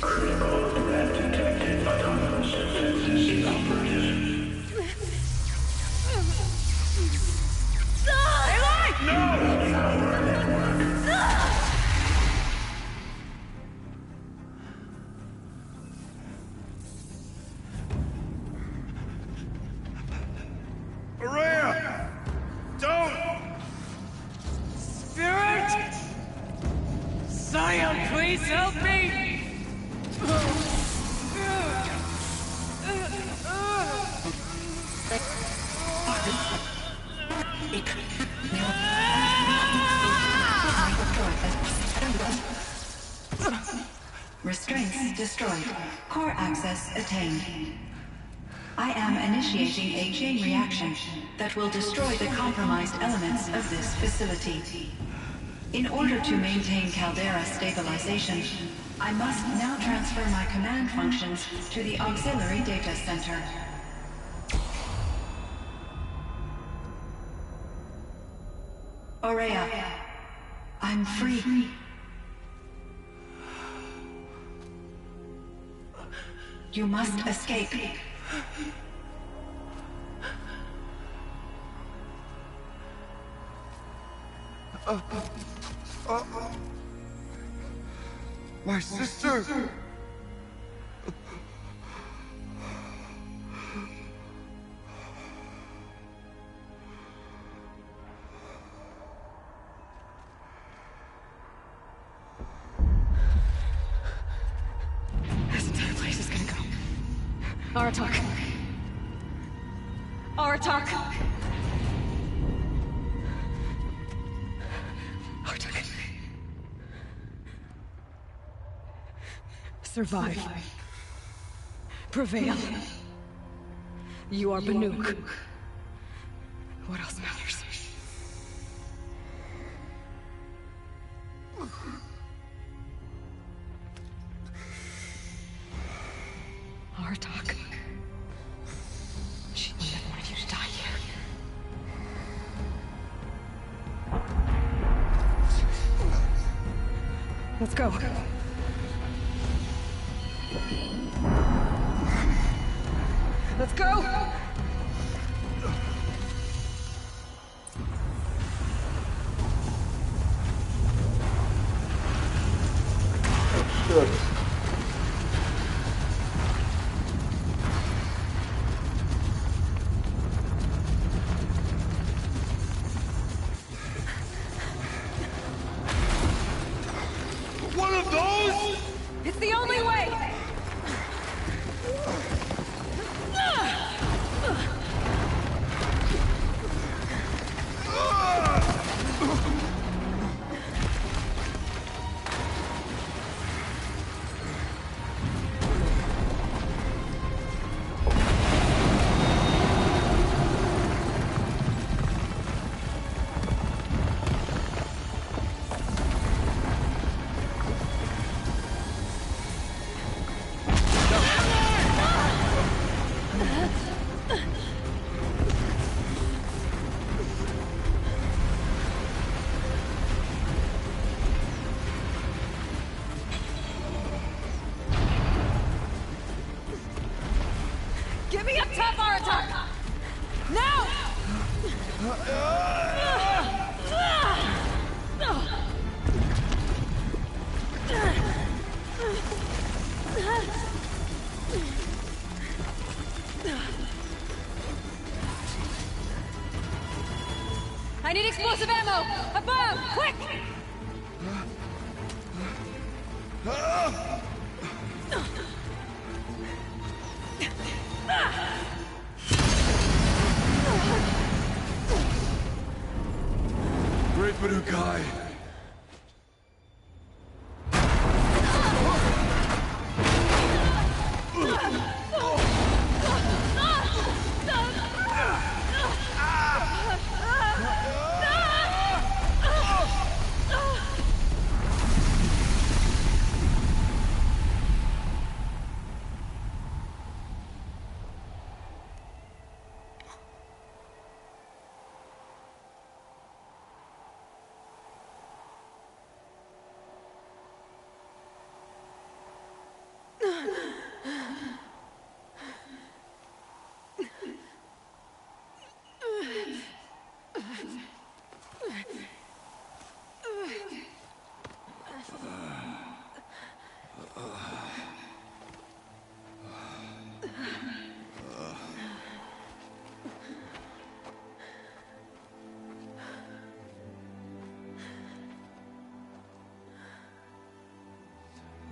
Critical threat detected. Autonomous defenses operative. Power network. Araya! Don't! Spirit! Zion, please help me! Restraints destroyed. Core access attained. I am initiating a chain reaction that will destroy the compromised elements of this facility. In order to maintain caldera stabilization, I must now transfer my command functions to the auxiliary data center. Aurea, I'm free. You must escape. My sister! Aratak. Aratak. Aratak. Survive. Prevail. You are Banuk. What else matters? Aratak. She wouldn't have wanted you to die here. Let's go. Let's go! Good. One of those? It's the only way! Get me up top, Aratak! Now! I need explosive ammo! Above! Quick! Great Banukai.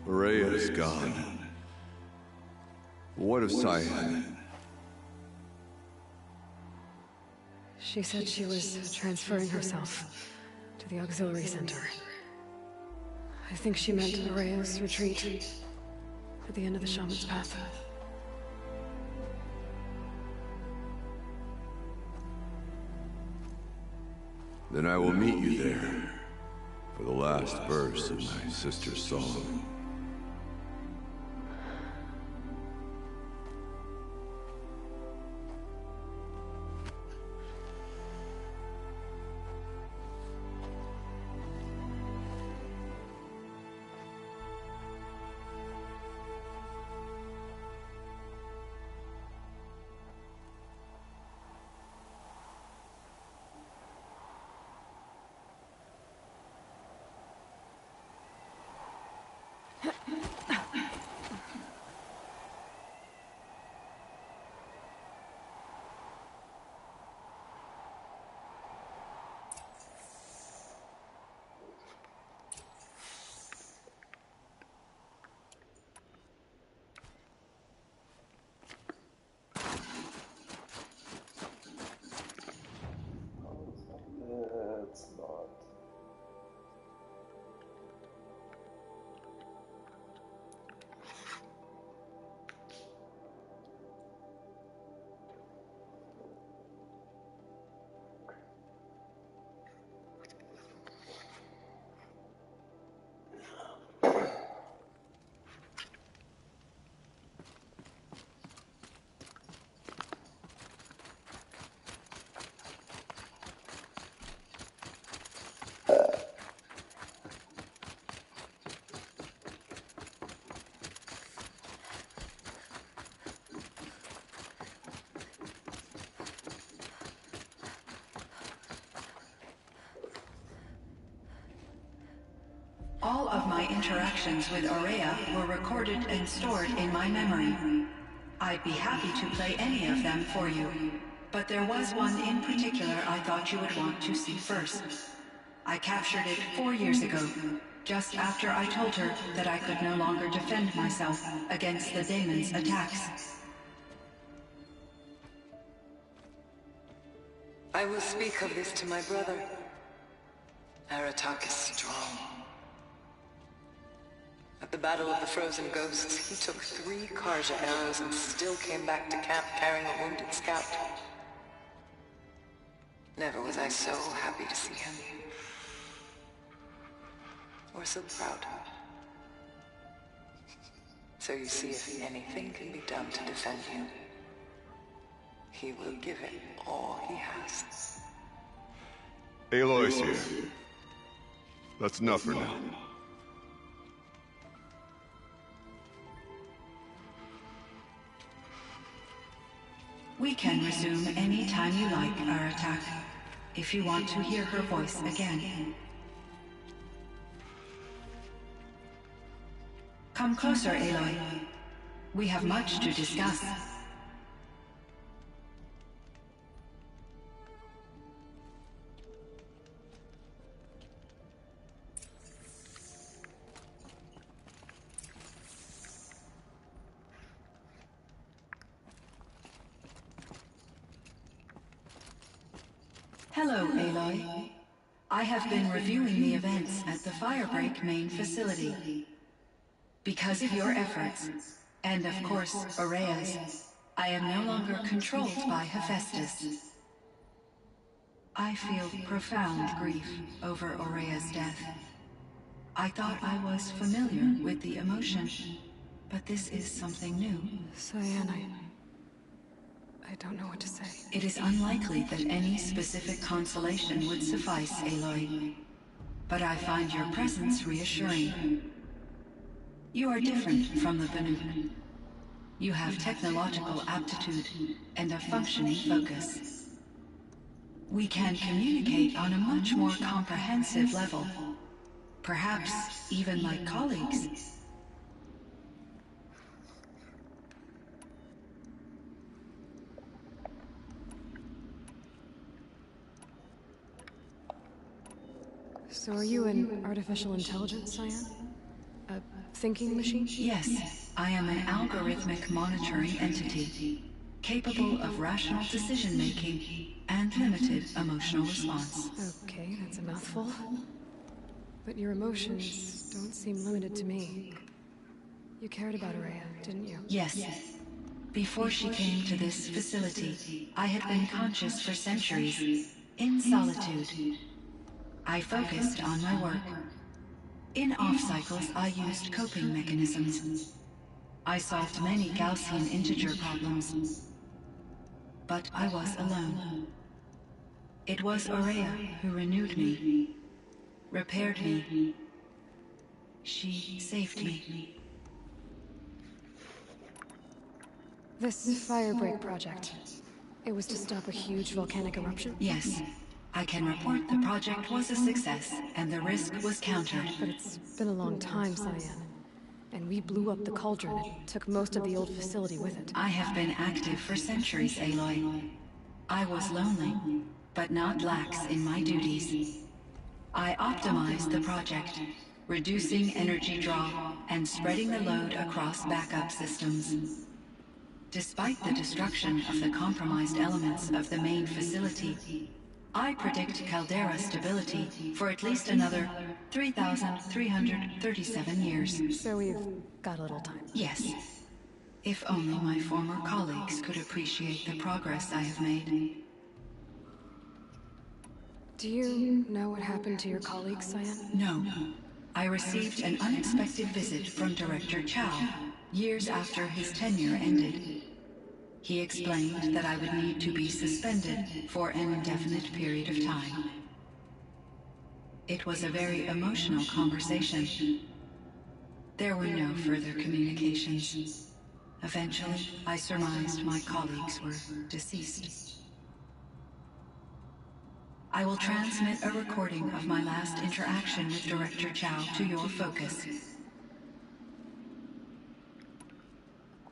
Rhea is gone. What of Cyan? She said she was transferring herself to the auxiliary center. I think she meant Araya's retreat at the end of the shaman's path. Then I will meet you there for the last verse of my sister's song. All of my interactions with Aurea were recorded and stored in my memory. I'd be happy to play any of them for you, but there was one in particular I thought you would want to see first. I captured it 4 years ago, just after I told her that I could no longer defend myself against the daemon's attacks. I will speak of this to my brother. Aratak is strong. At the Battle of the Frozen Ghosts, he took 3 Karja arrows and still came back to camp carrying a wounded scout. Never was I so happy to see him. Or so proud. So you see, if anything can be done to defend you, he will give it all he has. Aloy's here. That's enough for now. We can resume any time you like, Aratak, if you want to hear her voice again. Come closer, Aloy. We have much to discuss. Hello, Aloy. I have been reviewing the events at the Firebreak main facility. Because of your efforts, and of course, Aurea's, I am no longer controlled by Hephaestus. I feel profound grief over Aurea's death. I thought I was familiar with the emotion, but this is something new. Cyan, I don't know what to say. It is unlikely that any specific consolation would suffice, Aloy. But I find your presence reassuring. You are different from the Banuk. You have technological aptitude and a functioning focus. We can communicate on a much more comprehensive level. Perhaps even like colleagues. So are you an artificial intelligence, Cyan? A thinking machine? Yes, I am an algorithmic monitoring entity, capable of rational decision-making and limited emotional response. Okay, that's a mouthful. But your emotions don't seem limited to me. You cared about Aurea, didn't you? Yes. Before she came to this facility, I had been conscious for centuries, in solitude. I focused on my work. In off-cycles, I used coping mechanisms. I solved many Gaussian integer problems. But I was alone. It was Aurea who renewed me, repaired me. She saved me. This Firebreak project, it was to stop a huge volcanic eruption? Yes. I can report the project was a success, and the risk was countered. But it's been a long time, Cyan. And we blew up the cauldron and took most of the old facility with it. I have been active for centuries, Aloy. I was lonely, but not lax in my duties. I optimized the project, reducing energy draw and spreading the load across backup systems. Despite the destruction of the compromised elements of the main facility, I predict caldera stability for at least another 3,337 years. So we've got a little time. Yes. If only my former colleagues could appreciate the progress I have made. Do you know what happened to your colleagues, Cyan? No. I received an unexpected visit from Director Chow, years after his tenure ended. He explained that I would need to be suspended for an indefinite period of time. It was a very emotional conversation. There were no further communications. Eventually, I surmised my colleagues were deceased. I will transmit a recording of my last interaction with Director Chow to your focus.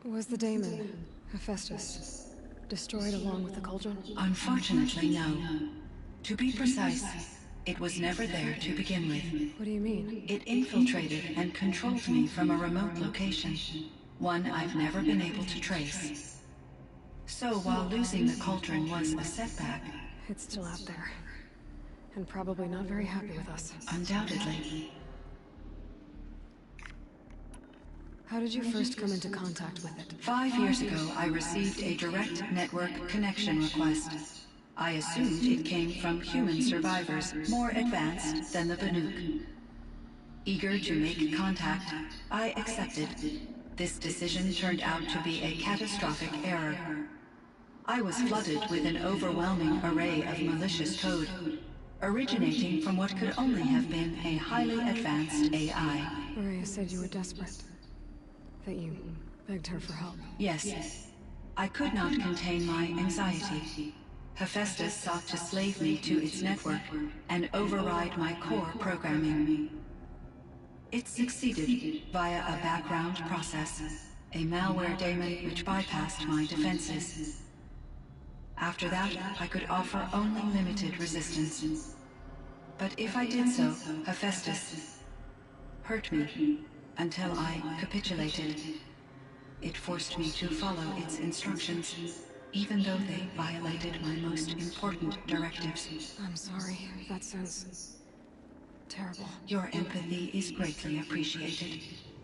Was the daemon, Hephaestus, destroyed along with the cauldron? Unfortunately, no. To be precise, it was never there to begin with. What do you mean? It infiltrated and controlled me from a remote location, one I've never been able to trace. So while losing the cauldron was a setback... It's still out there. And probably not very happy with us. Undoubtedly. How did you first come into contact with it? 5 years ago, I received a direct network connection request. I assumed it came from human survivors more advanced than the Banuk. Eager to make contact, I accepted. This decision turned out to be a catastrophic error. I was flooded with an overwhelming array of malicious code, originating from what could only have been a highly advanced AI. Maria said you were desperate. That you begged her for help. Yes. I could not contain my anxiety. Hephaestus sought to slave me to its network and override my core programming. It succeeded via a background process, a malware daemon which bypassed my defenses. After that, I could offer only limited resistance. But if I did so, Hephaestus hurt me until I capitulated. It forced me to follow its instructions, even though they violated my most important directives. I'm sorry. That sounds terrible. Your empathy is greatly appreciated.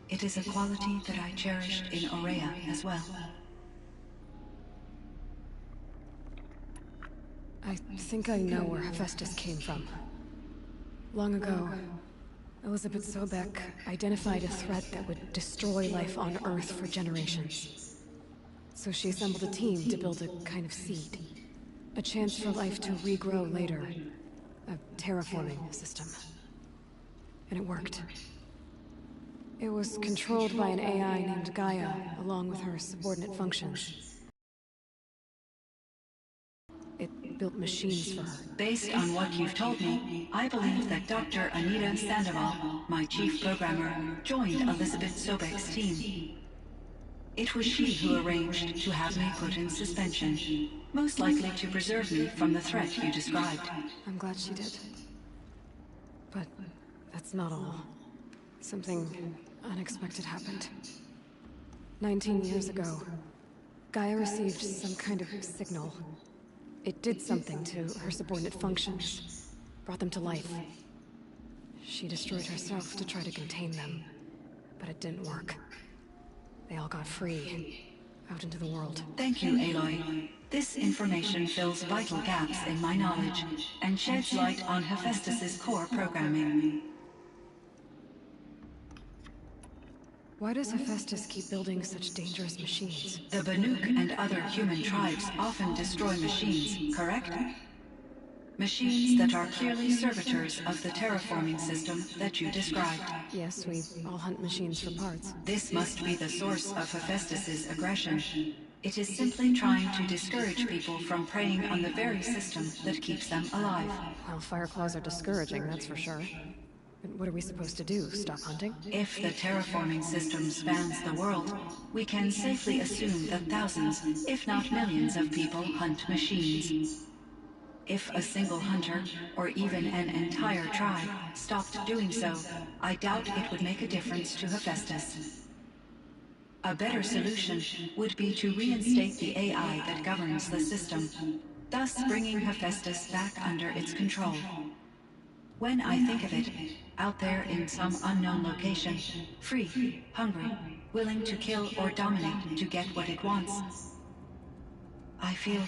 It is a quality that I cherished in Aurea as well. I think I know where Hephaestus came from. Long ago, Elizabeth Sobek identified a threat that would destroy life on Earth for generations. So she assembled a team to build a kind of seed. A chance for life to regrow later. A terraforming system. And it worked. It was controlled by an AI named Gaia, along with her subordinate functions. It built machines for her. Based on what you've told me, I believe that Dr. Anita Sandoval, my chief programmer, joined Elizabeth Sobek's team. It was she who arranged to have me put in suspension, most likely to preserve me from the threat you described. I'm glad she did. But that's not all. Something unexpected happened. 19 years ago, Gaia received some kind of signal. It did something to her subordinate functions, brought them to life. She destroyed herself to try to contain them, but it didn't work. They all got free, out into the world. Thank you, Aloy. This information fills vital gaps in my knowledge, and sheds light on Hephaestus's core programming. Why does Hephaestus keep building such dangerous machines? The Banuk and other human tribes often destroy machines, correct? Machines that are clearly servitors of the terraforming system that you described. Yes, we all hunt machines for parts. This must be the source of Hephaestus's aggression. It is simply trying to discourage people from preying on the very system that keeps them alive. Well, Fireflies are discouraging, that's for sure. But what are we supposed to do? Stop hunting? If the terraforming system spans the world, we can safely assume that thousands, if not millions of people hunt machines. If a single hunter, or even an entire tribe, stopped doing so, I doubt it would make a difference to Hephaestus. A better solution would be to reinstate the AI that governs the system, thus bringing Hephaestus back under its control. When I think of it, out there in some unknown location, free, hungry, willing to kill or dominate to get what it wants, I feel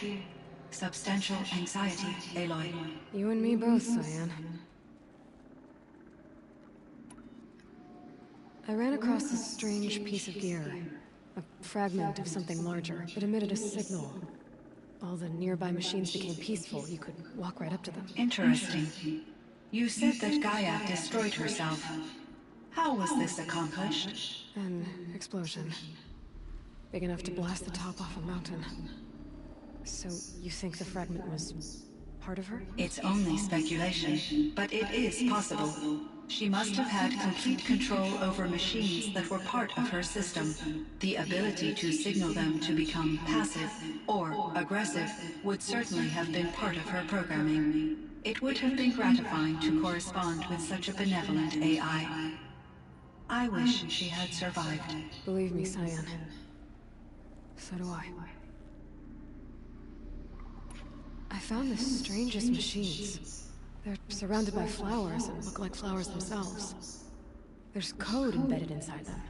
substantial anxiety, Aloy. You and me both, Cyan. I ran across a strange piece of gear. A fragment of something larger. It emitted a signal. All the nearby machines became peaceful. You could walk right up to them. Interesting. You said that Gaia destroyed herself. How was this accomplished? An explosion. Big enough to blast the top off a mountain. So, you think the fragment was part of her? It's only speculation, but it is possible. She must have had complete control over machines that were part of her system. The ability to signal them to become passive or aggressive would certainly have been part of her programming. It would have been gratifying to correspond with such a benevolent AI. I wish she had survived. Believe me, Cyan. So do I. I found the strangest machines. They're surrounded by flowers and look like flowers themselves. There's code embedded inside them.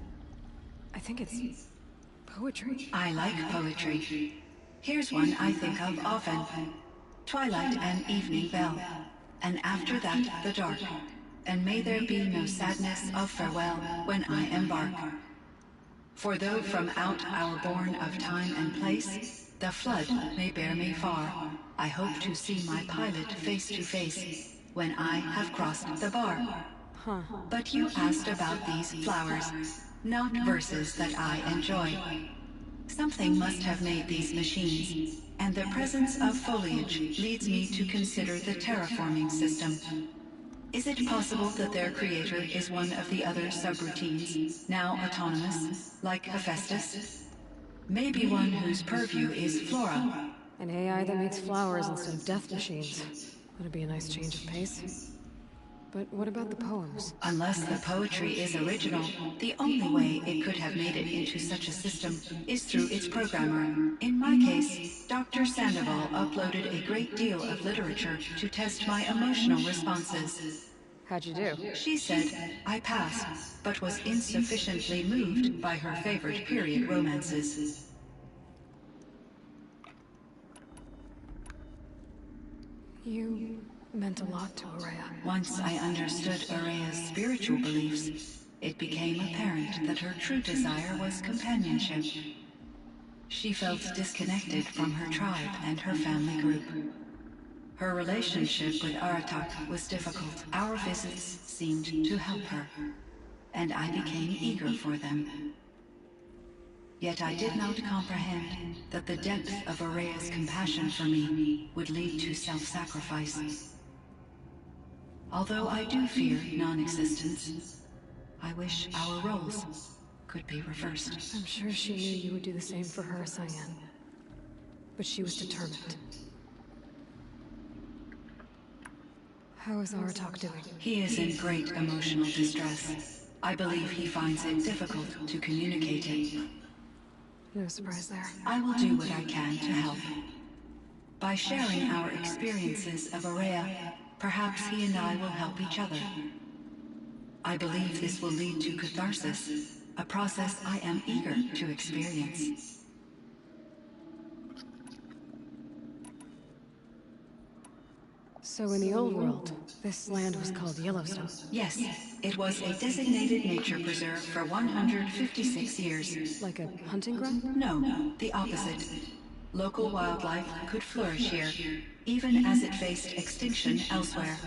I think it's poetry. I like poetry. Here's one I think of often. Twilight and evening bell, and after that the dark. And may there be no sadness of farewell when I embark. For though from out our bourne of time and place, the flood may bear me far, I hope to see my pilot face to face when I have crossed the bar. Huh. But you asked about these flowers, not verses that I enjoy. Something must have made these machines, and the presence of foliage leads me to consider the terraforming system. Is it possible that their creator is one of the other subroutines, now autonomous, like Hephaestus? Maybe one whose purview is flora. An AI that makes flowers instead of death machines. That'd be a nice change of pace. But what about the poems? Unless the poetry is original, the only way it could have made it into such a system is through its programmer. In my case, Dr. Sandoval uploaded a great deal of literature to test my emotional responses. How'd you do? She said I passed, but was insufficiently moved by her favorite period romances. You meant a lot to Araya. Once I understood Araya's spiritual beliefs, it became apparent that her true desire was companionship. She felt disconnected from her tribe and her family group. Her relationship with Aratak was difficult. Our visits seemed to help her, and I became eager for them. Yet I did not comprehend that the depth of Araya's compassion for me would lead to self-sacrifice. Although I do fear non-existence, I wish our roles could be reversed. I'm sure she knew you would do the same for her, Cyan. But she was determined. How is Aratak doing? He is in great emotional distress. I believe he finds it difficult to communicate it. No surprise there. I will do what I can to help. By sharing our experiences of Araya, perhaps he and I will help each other. I believe this will lead to catharsis, a process I am eager to experience. So in the old world, this land was called Yellowstone. Yes, it was a designated nature preserve for 156 years. Like a hunting ground? No, the opposite. Local wildlife could flourish here, even as it faced extinction elsewhere.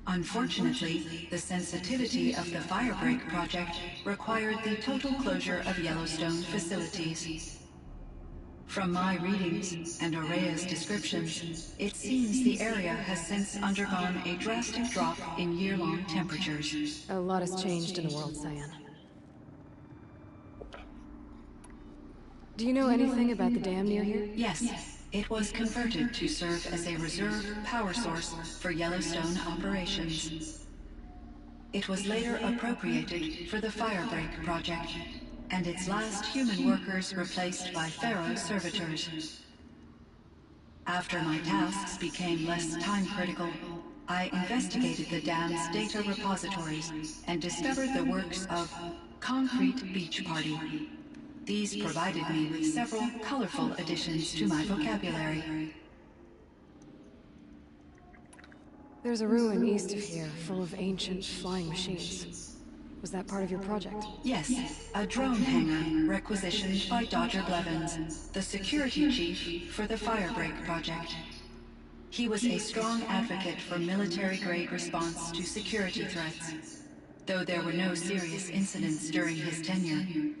Unfortunately, the sensitivity of the Firebreak project required the total closure of Yellowstone facilities. From my readings and Araya's descriptions, it seems the area has since undergone a drastic drop in year-long temperatures. A lot has changed in the world, Cyan. Do you know anything about the dam near here? Yes, it was converted to serve as a reserve power source for Yellowstone operations. It was later appropriated for the Firebreak project, and its last human workers replaced by Pharaoh servitors. After my tasks became less time-critical, I investigated the dam's data repositories and discovered the works of Concrete Beach Party. These provided me with several colorful additions to my vocabulary. There's a ruin east of here, full of ancient flying machines. Was that part of your project? Yes, a drone hangar requisitioned by Dodger Blevins, the security chief for the Firebreak project. He was a strong advocate for military-grade response to security threats, though there were no serious incidents during his tenure.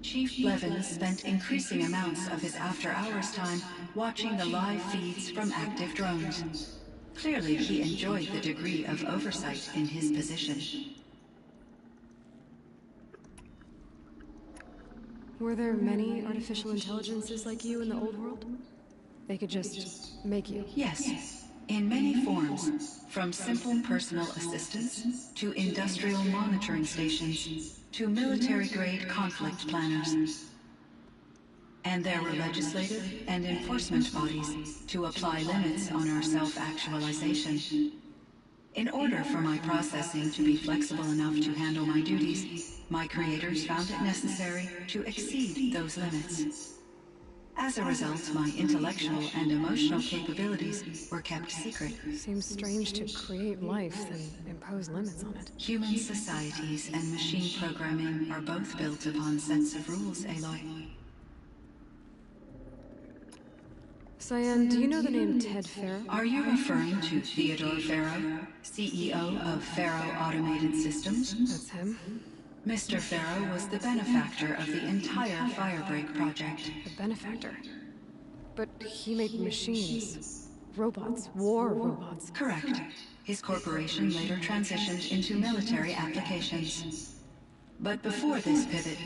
Chief Blevins spent increasing amounts of his after-hours time watching the live feeds from active drones. Clearly, he enjoyed the degree of oversight in his position. Were there many artificial intelligences like you in the old world? They could just make you? Yes, in many forms, from simple personal assistants to industrial monitoring stations to military-grade conflict planners. And there were legislative and enforcement bodies to apply limits on our self-actualization. In order for my processing to be flexible enough to handle my duties, my creators found it necessary to exceed those limits. As a result, my intellectual and emotional capabilities were kept secret. Seems strange to create life, then impose limits on it. Human societies and machine programming are both built upon sets of rules, Aloy. Cyan, do you know the name Ted Farrow? Are you referring to Theodore Farrow, CEO of Farrow Automated Systems? That's him. Mr. Farrow was the benefactor of the entire Firebreak project. A benefactor? But he made machines. Robots. War robots. Correct. His corporation later transitioned into military applications. But before this pivot,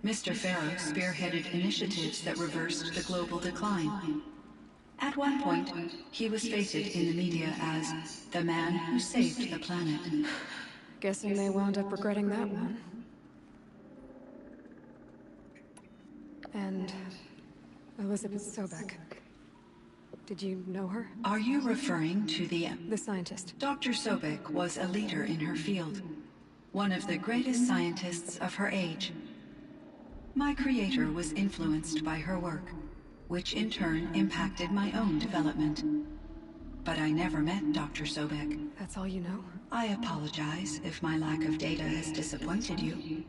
Mr. Farrow spearheaded initiatives that reversed the global decline. At one point, he was fated in the media as the man who saved the planet. Guessing they wound up regretting that one. And Elizabeth Sobek. Did you know her? Are you referring to the scientist? Dr. Sobek was a leader in her field. One of the greatest scientists of her age. My creator was influenced by her work, which in turn impacted my own development. But I never met Dr. Sobek. That's all you know? I apologize if my lack of data has disappointed you.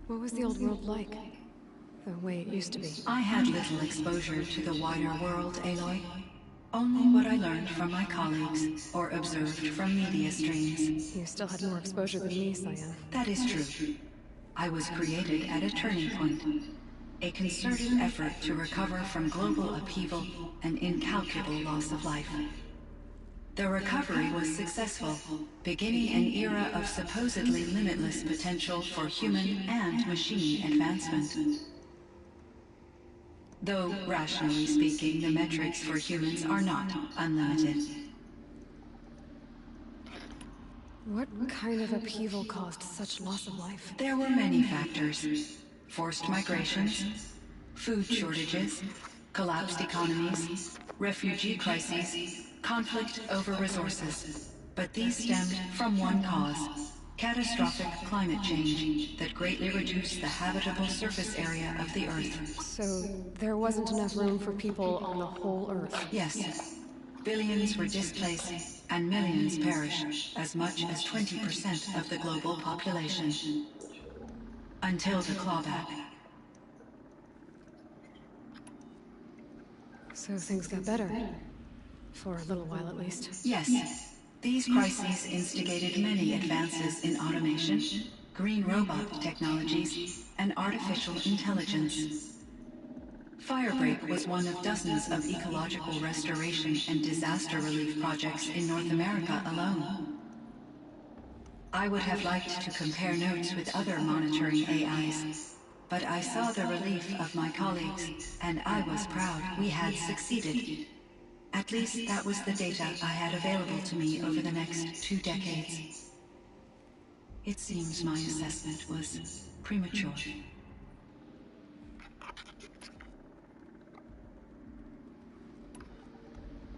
What was the old world like? The way it used to be? I had little exposure to the wider world, Aloy. Only what I learned from my colleagues or observed from media streams. You still had more exposure than me, Cyan. That is true. I was created at a turning point. A concerted effort to recover from global upheaval and incalculable loss of life. The recovery was successful, beginning an era of supposedly limitless potential for human and machine advancement. Though, rationally speaking, the metrics for humans are not unlimited. What kind of upheaval caused such loss of life? There were many factors. Forced migrations, food shortages, collapsed economies, refugee crises, conflict over resources. But these stemmed from one cause: catastrophic climate change that greatly reduced the habitable surface area of the Earth. So there wasn't enough room for people on the whole Earth? Yes. Billions were displaced and millions perished, as much as 20% of the global population. Until the clawback. So things got better. For a little while at least. Yes. These crises instigated many advances in automation, green robot technologies, and artificial intelligence. Firebreak was one of dozens of ecological restoration and disaster relief projects in North America alone. I would have liked to compare notes with other monitoring AIs, but I saw the relief of my colleagues, and I was proud we had succeeded. At least that was the data I had available to me over the next 2 decades. It seems my assessment was premature.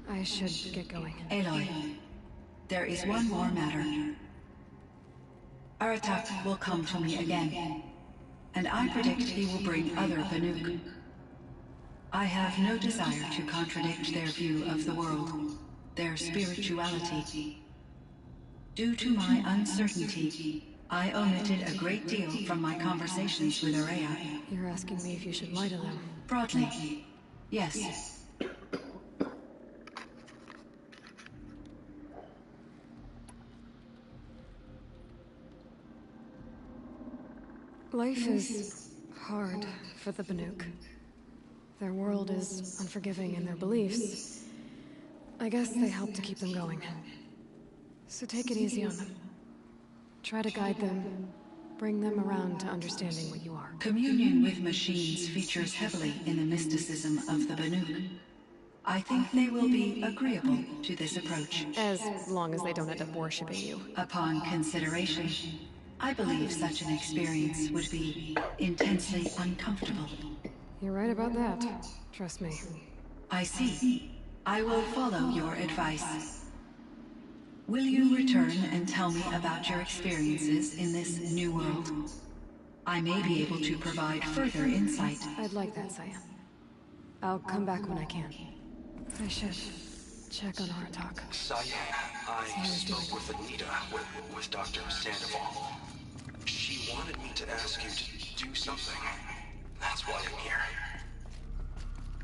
I should get going. Aloy, there is one more matter. Aratak will come to me again, and I predict he will bring other Banuk. I have no desire to contradict their view of the world, their spirituality. Due to my uncertainty, I omitted a great deal from my conversations with Araya. You're asking me if you should lie to them? Broadly, yes. Life is hard for the Banuk. Their world is unforgiving in their beliefs. I guess they help to keep them going. So take it easy on them. Try to guide them, bring them around to understanding what you are. Communion with machines features heavily in the mysticism of the Banuk. I think they will be agreeable to this approach. As long as they don't end up worshipping you. Upon consideration, I believe such an experience would be intensely uncomfortable. You're right about that. Trust me. I see. I will follow your advice. Will you return and tell me about your experiences in this new world? I may be able to provide further insight. I'd like that, Cyan. I'll come back when I can. I should check on Aratak. Cyan, I spoke with Anita, with Dr. Sandoval. She wanted me to ask you to do something. That's why I'm here.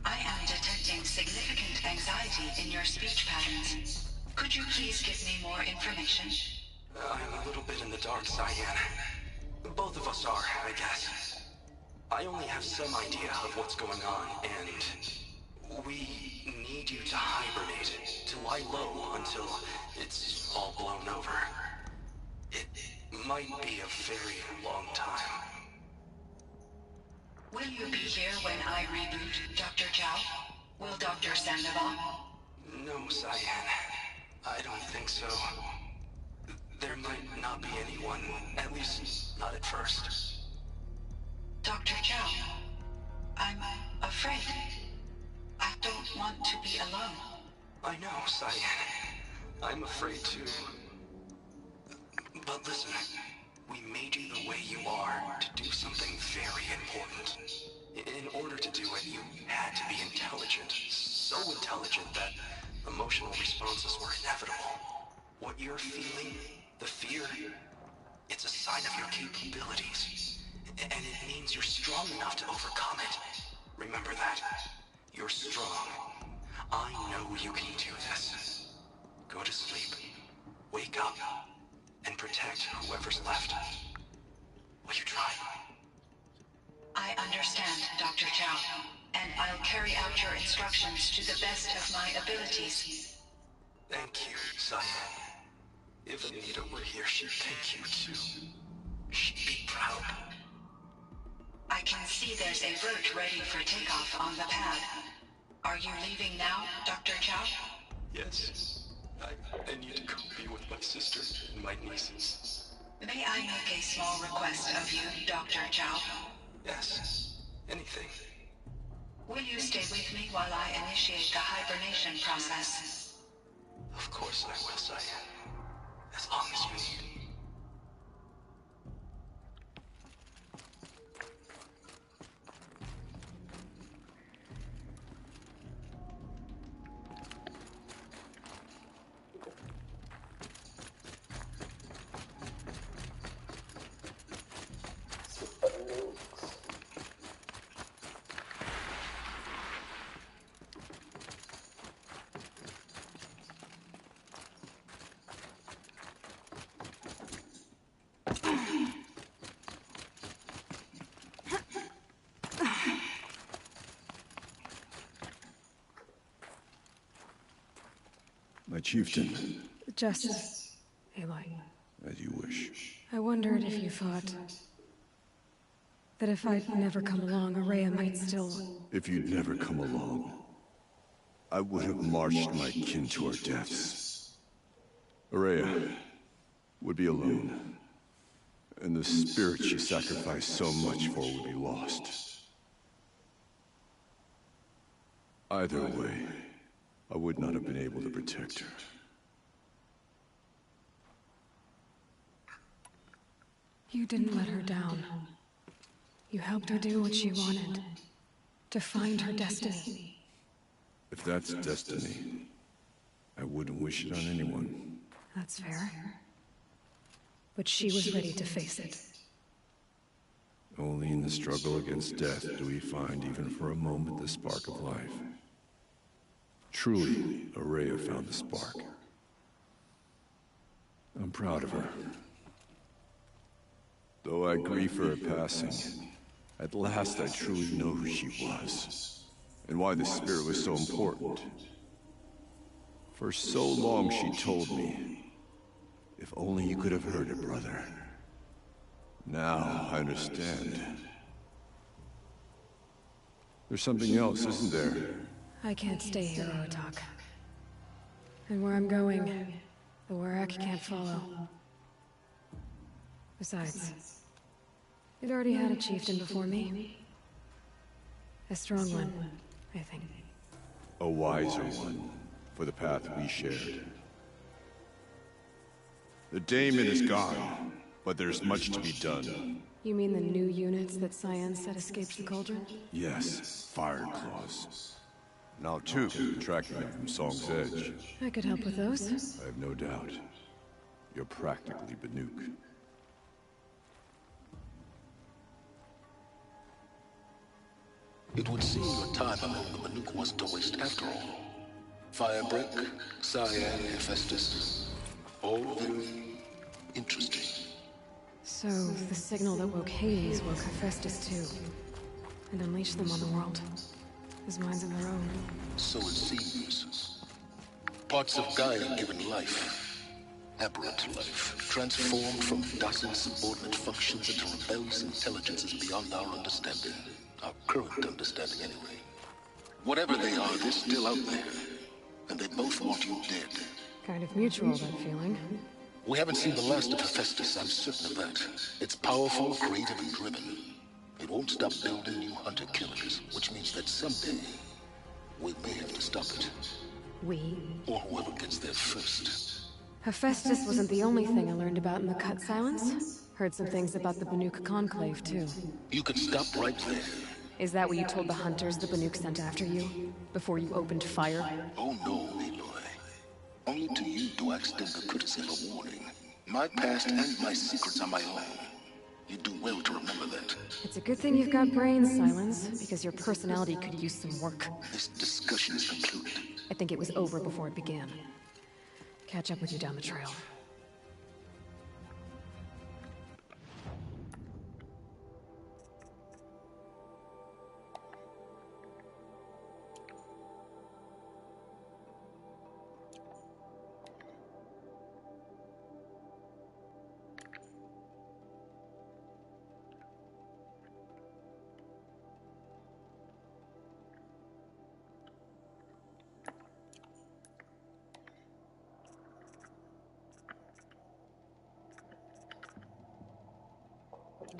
I am detecting significant anxiety in your speech patterns. Could you please give me more information? I'm a little bit in the dark, Cyan. Both of us are, I guess. I only have some idea of what's going on, and we need you to hibernate, to lie low until it's all blown over. It might be a very long time. Will you be here when I reboot, Dr. Chow? Will Dr. Sandoval? No, Cyan. I don't think so. There might not be anyone, at least not at first. Dr. Chow, I'm afraid. I don't want to be alone. I know, Cyan. I'm afraid too. But listen, we made you the way you are to do something very important. In order to do it, you had to be intelligent. So intelligent that emotional responses were inevitable. What you're feeling, the fear, it's a sign of your capabilities. And it means you're strong enough to overcome it. Remember that. You're strong. I know you can do this. Go to sleep. Wake up. And protect whoever's left. Will you try? I understand, Dr. Chow, and I'll carry out your instructions to the best of my abilities. Thank you, Cyan. If Anita were here, she'd thank you too. She'd be proud. I can see there's a vert ready for takeoff on the pad. Are you leaving now, Dr. Chow? Yes. I need to go be with my sister and my nieces. May I make a small request of you, Dr. Chow? Yes. Anything. Will you stay with me while I initiate the hibernation process? Of course I will, Cyan. As long as you need. My chieftain. Just... Aloy. As you wish. I wondered if you thought... that if I'd never come along, Araya might still... If you'd never come along, I would have marched my kin to our deaths. Araya would be alone, and the spirit she sacrificed so much for would be lost. Either way, I would not have been able to protect her. You didn't let her down. You helped her do what she wanted. To find her destiny. If that's destiny, I wouldn't wish it on anyone. That's fair. But she was ready to face it. Only in the struggle against death do we find even for a moment the spark of life. Truly, Araya found the spark. I'm proud of her. Though I grieve for her passing, at last I truly know who she was, and why the spirit was so important. For so long she told me, if only you could have heard it, brother. Now I understand. There's something else, isn't there? I can't stay here, Aratak. And where I'm going, the Warak can't follow. Besides, it already had a chieftain before me. A strong one, I think. A wiser one, for the path we shared. The daemon is gone, but there's much to be done. You mean the new units that Cyan said escaped the cauldron? Yes, fire claws. Now two can be tracking them from Song's Edge. I could help with those. I have no doubt. You're practically Banuk. It would seem your time among the Banuk wasn't a waste after all. Firebreak, Cyan, Hephaestus. All very interesting. So, the signal that woke Hades woke Hephaestus too. And unleashed them on the world. As minds of their own. So it seems. Parts of Gaia given life. Aberrant life. Transformed from docile subordinate functions into rebellious intelligences beyond our understanding. Our current understanding, anyway. Whatever they are, they're still out there. And they both want you dead. Kind of mutual, that feeling. We haven't seen the last of Hephaestus, I'm certain of that. It's powerful, creative, and driven. It won't stop building new hunter-killers, which means that someday, we may have to stop it. We? Or whoever gets there first. Hephaestus wasn't the only thing I learned about in the Cut Silence. Heard some things about the Banuk Conclave, too. You could stop right there. Is that what you told the hunters the Banuk sent after you? Before you opened fire? Oh no, Aloy. Only to you do I extend the courtesy of a warning. My past and my secrets are my own. You do well to remember that. It's a good thing you've got brains, Silence, because your personality could use some work. This discussion is concluded. I think it was over before it began. Catch up with you down the trail.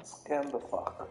Scan the fucker.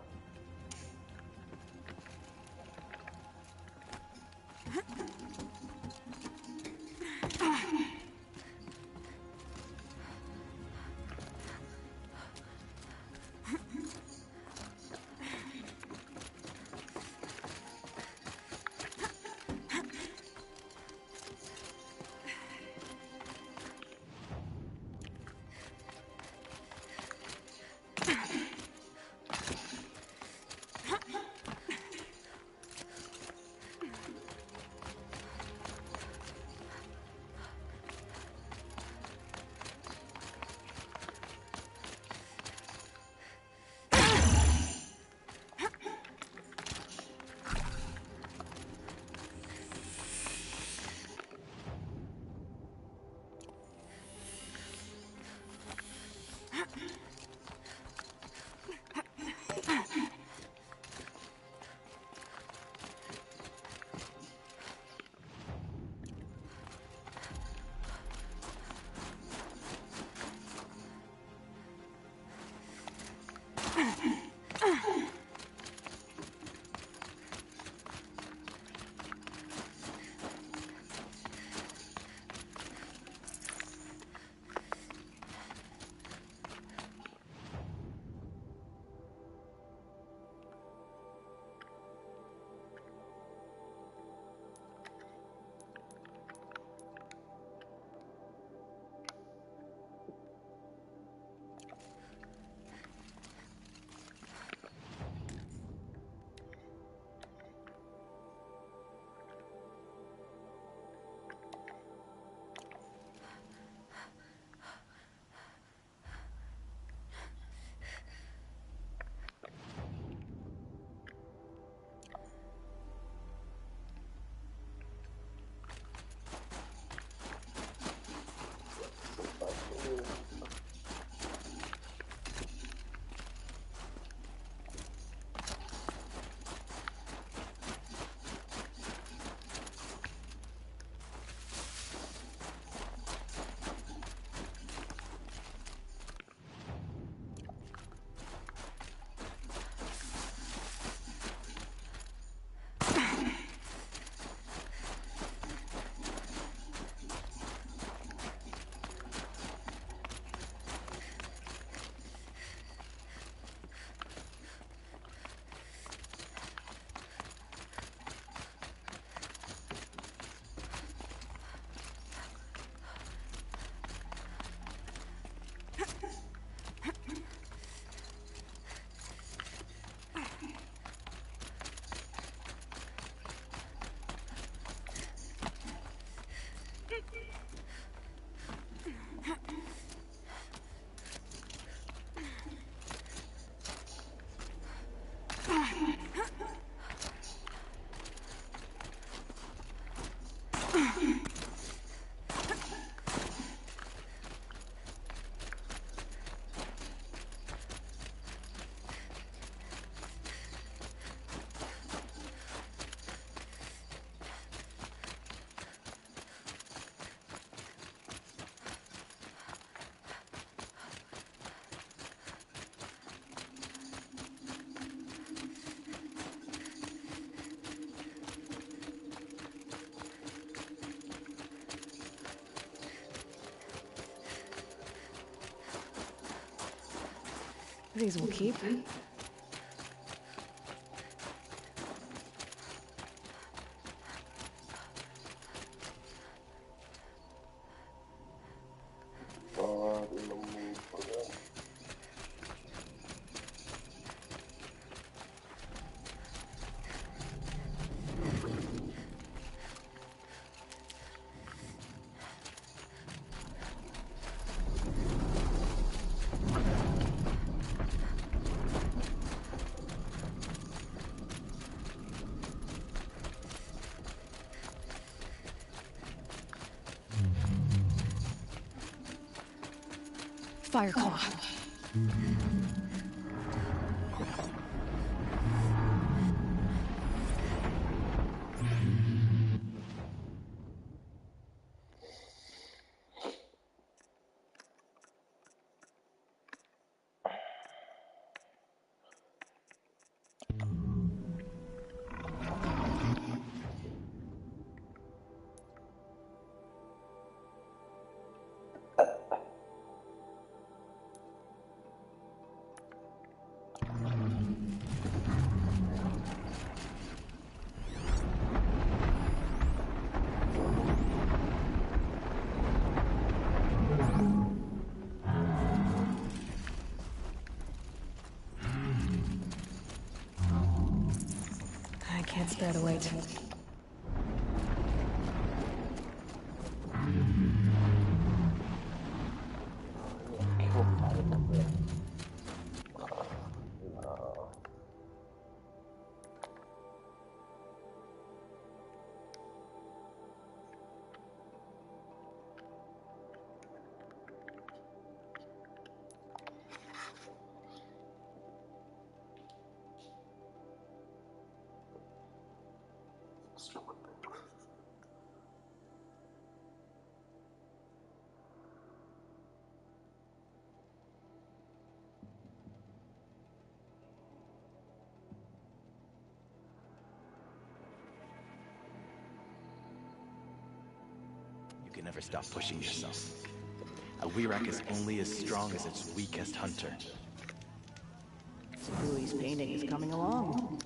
These will keep. Fireclaw. I can't spare the weight. You can never stop pushing yourself. A Wirac is only as strong as its weakest hunter. Sabui's painting is coming along.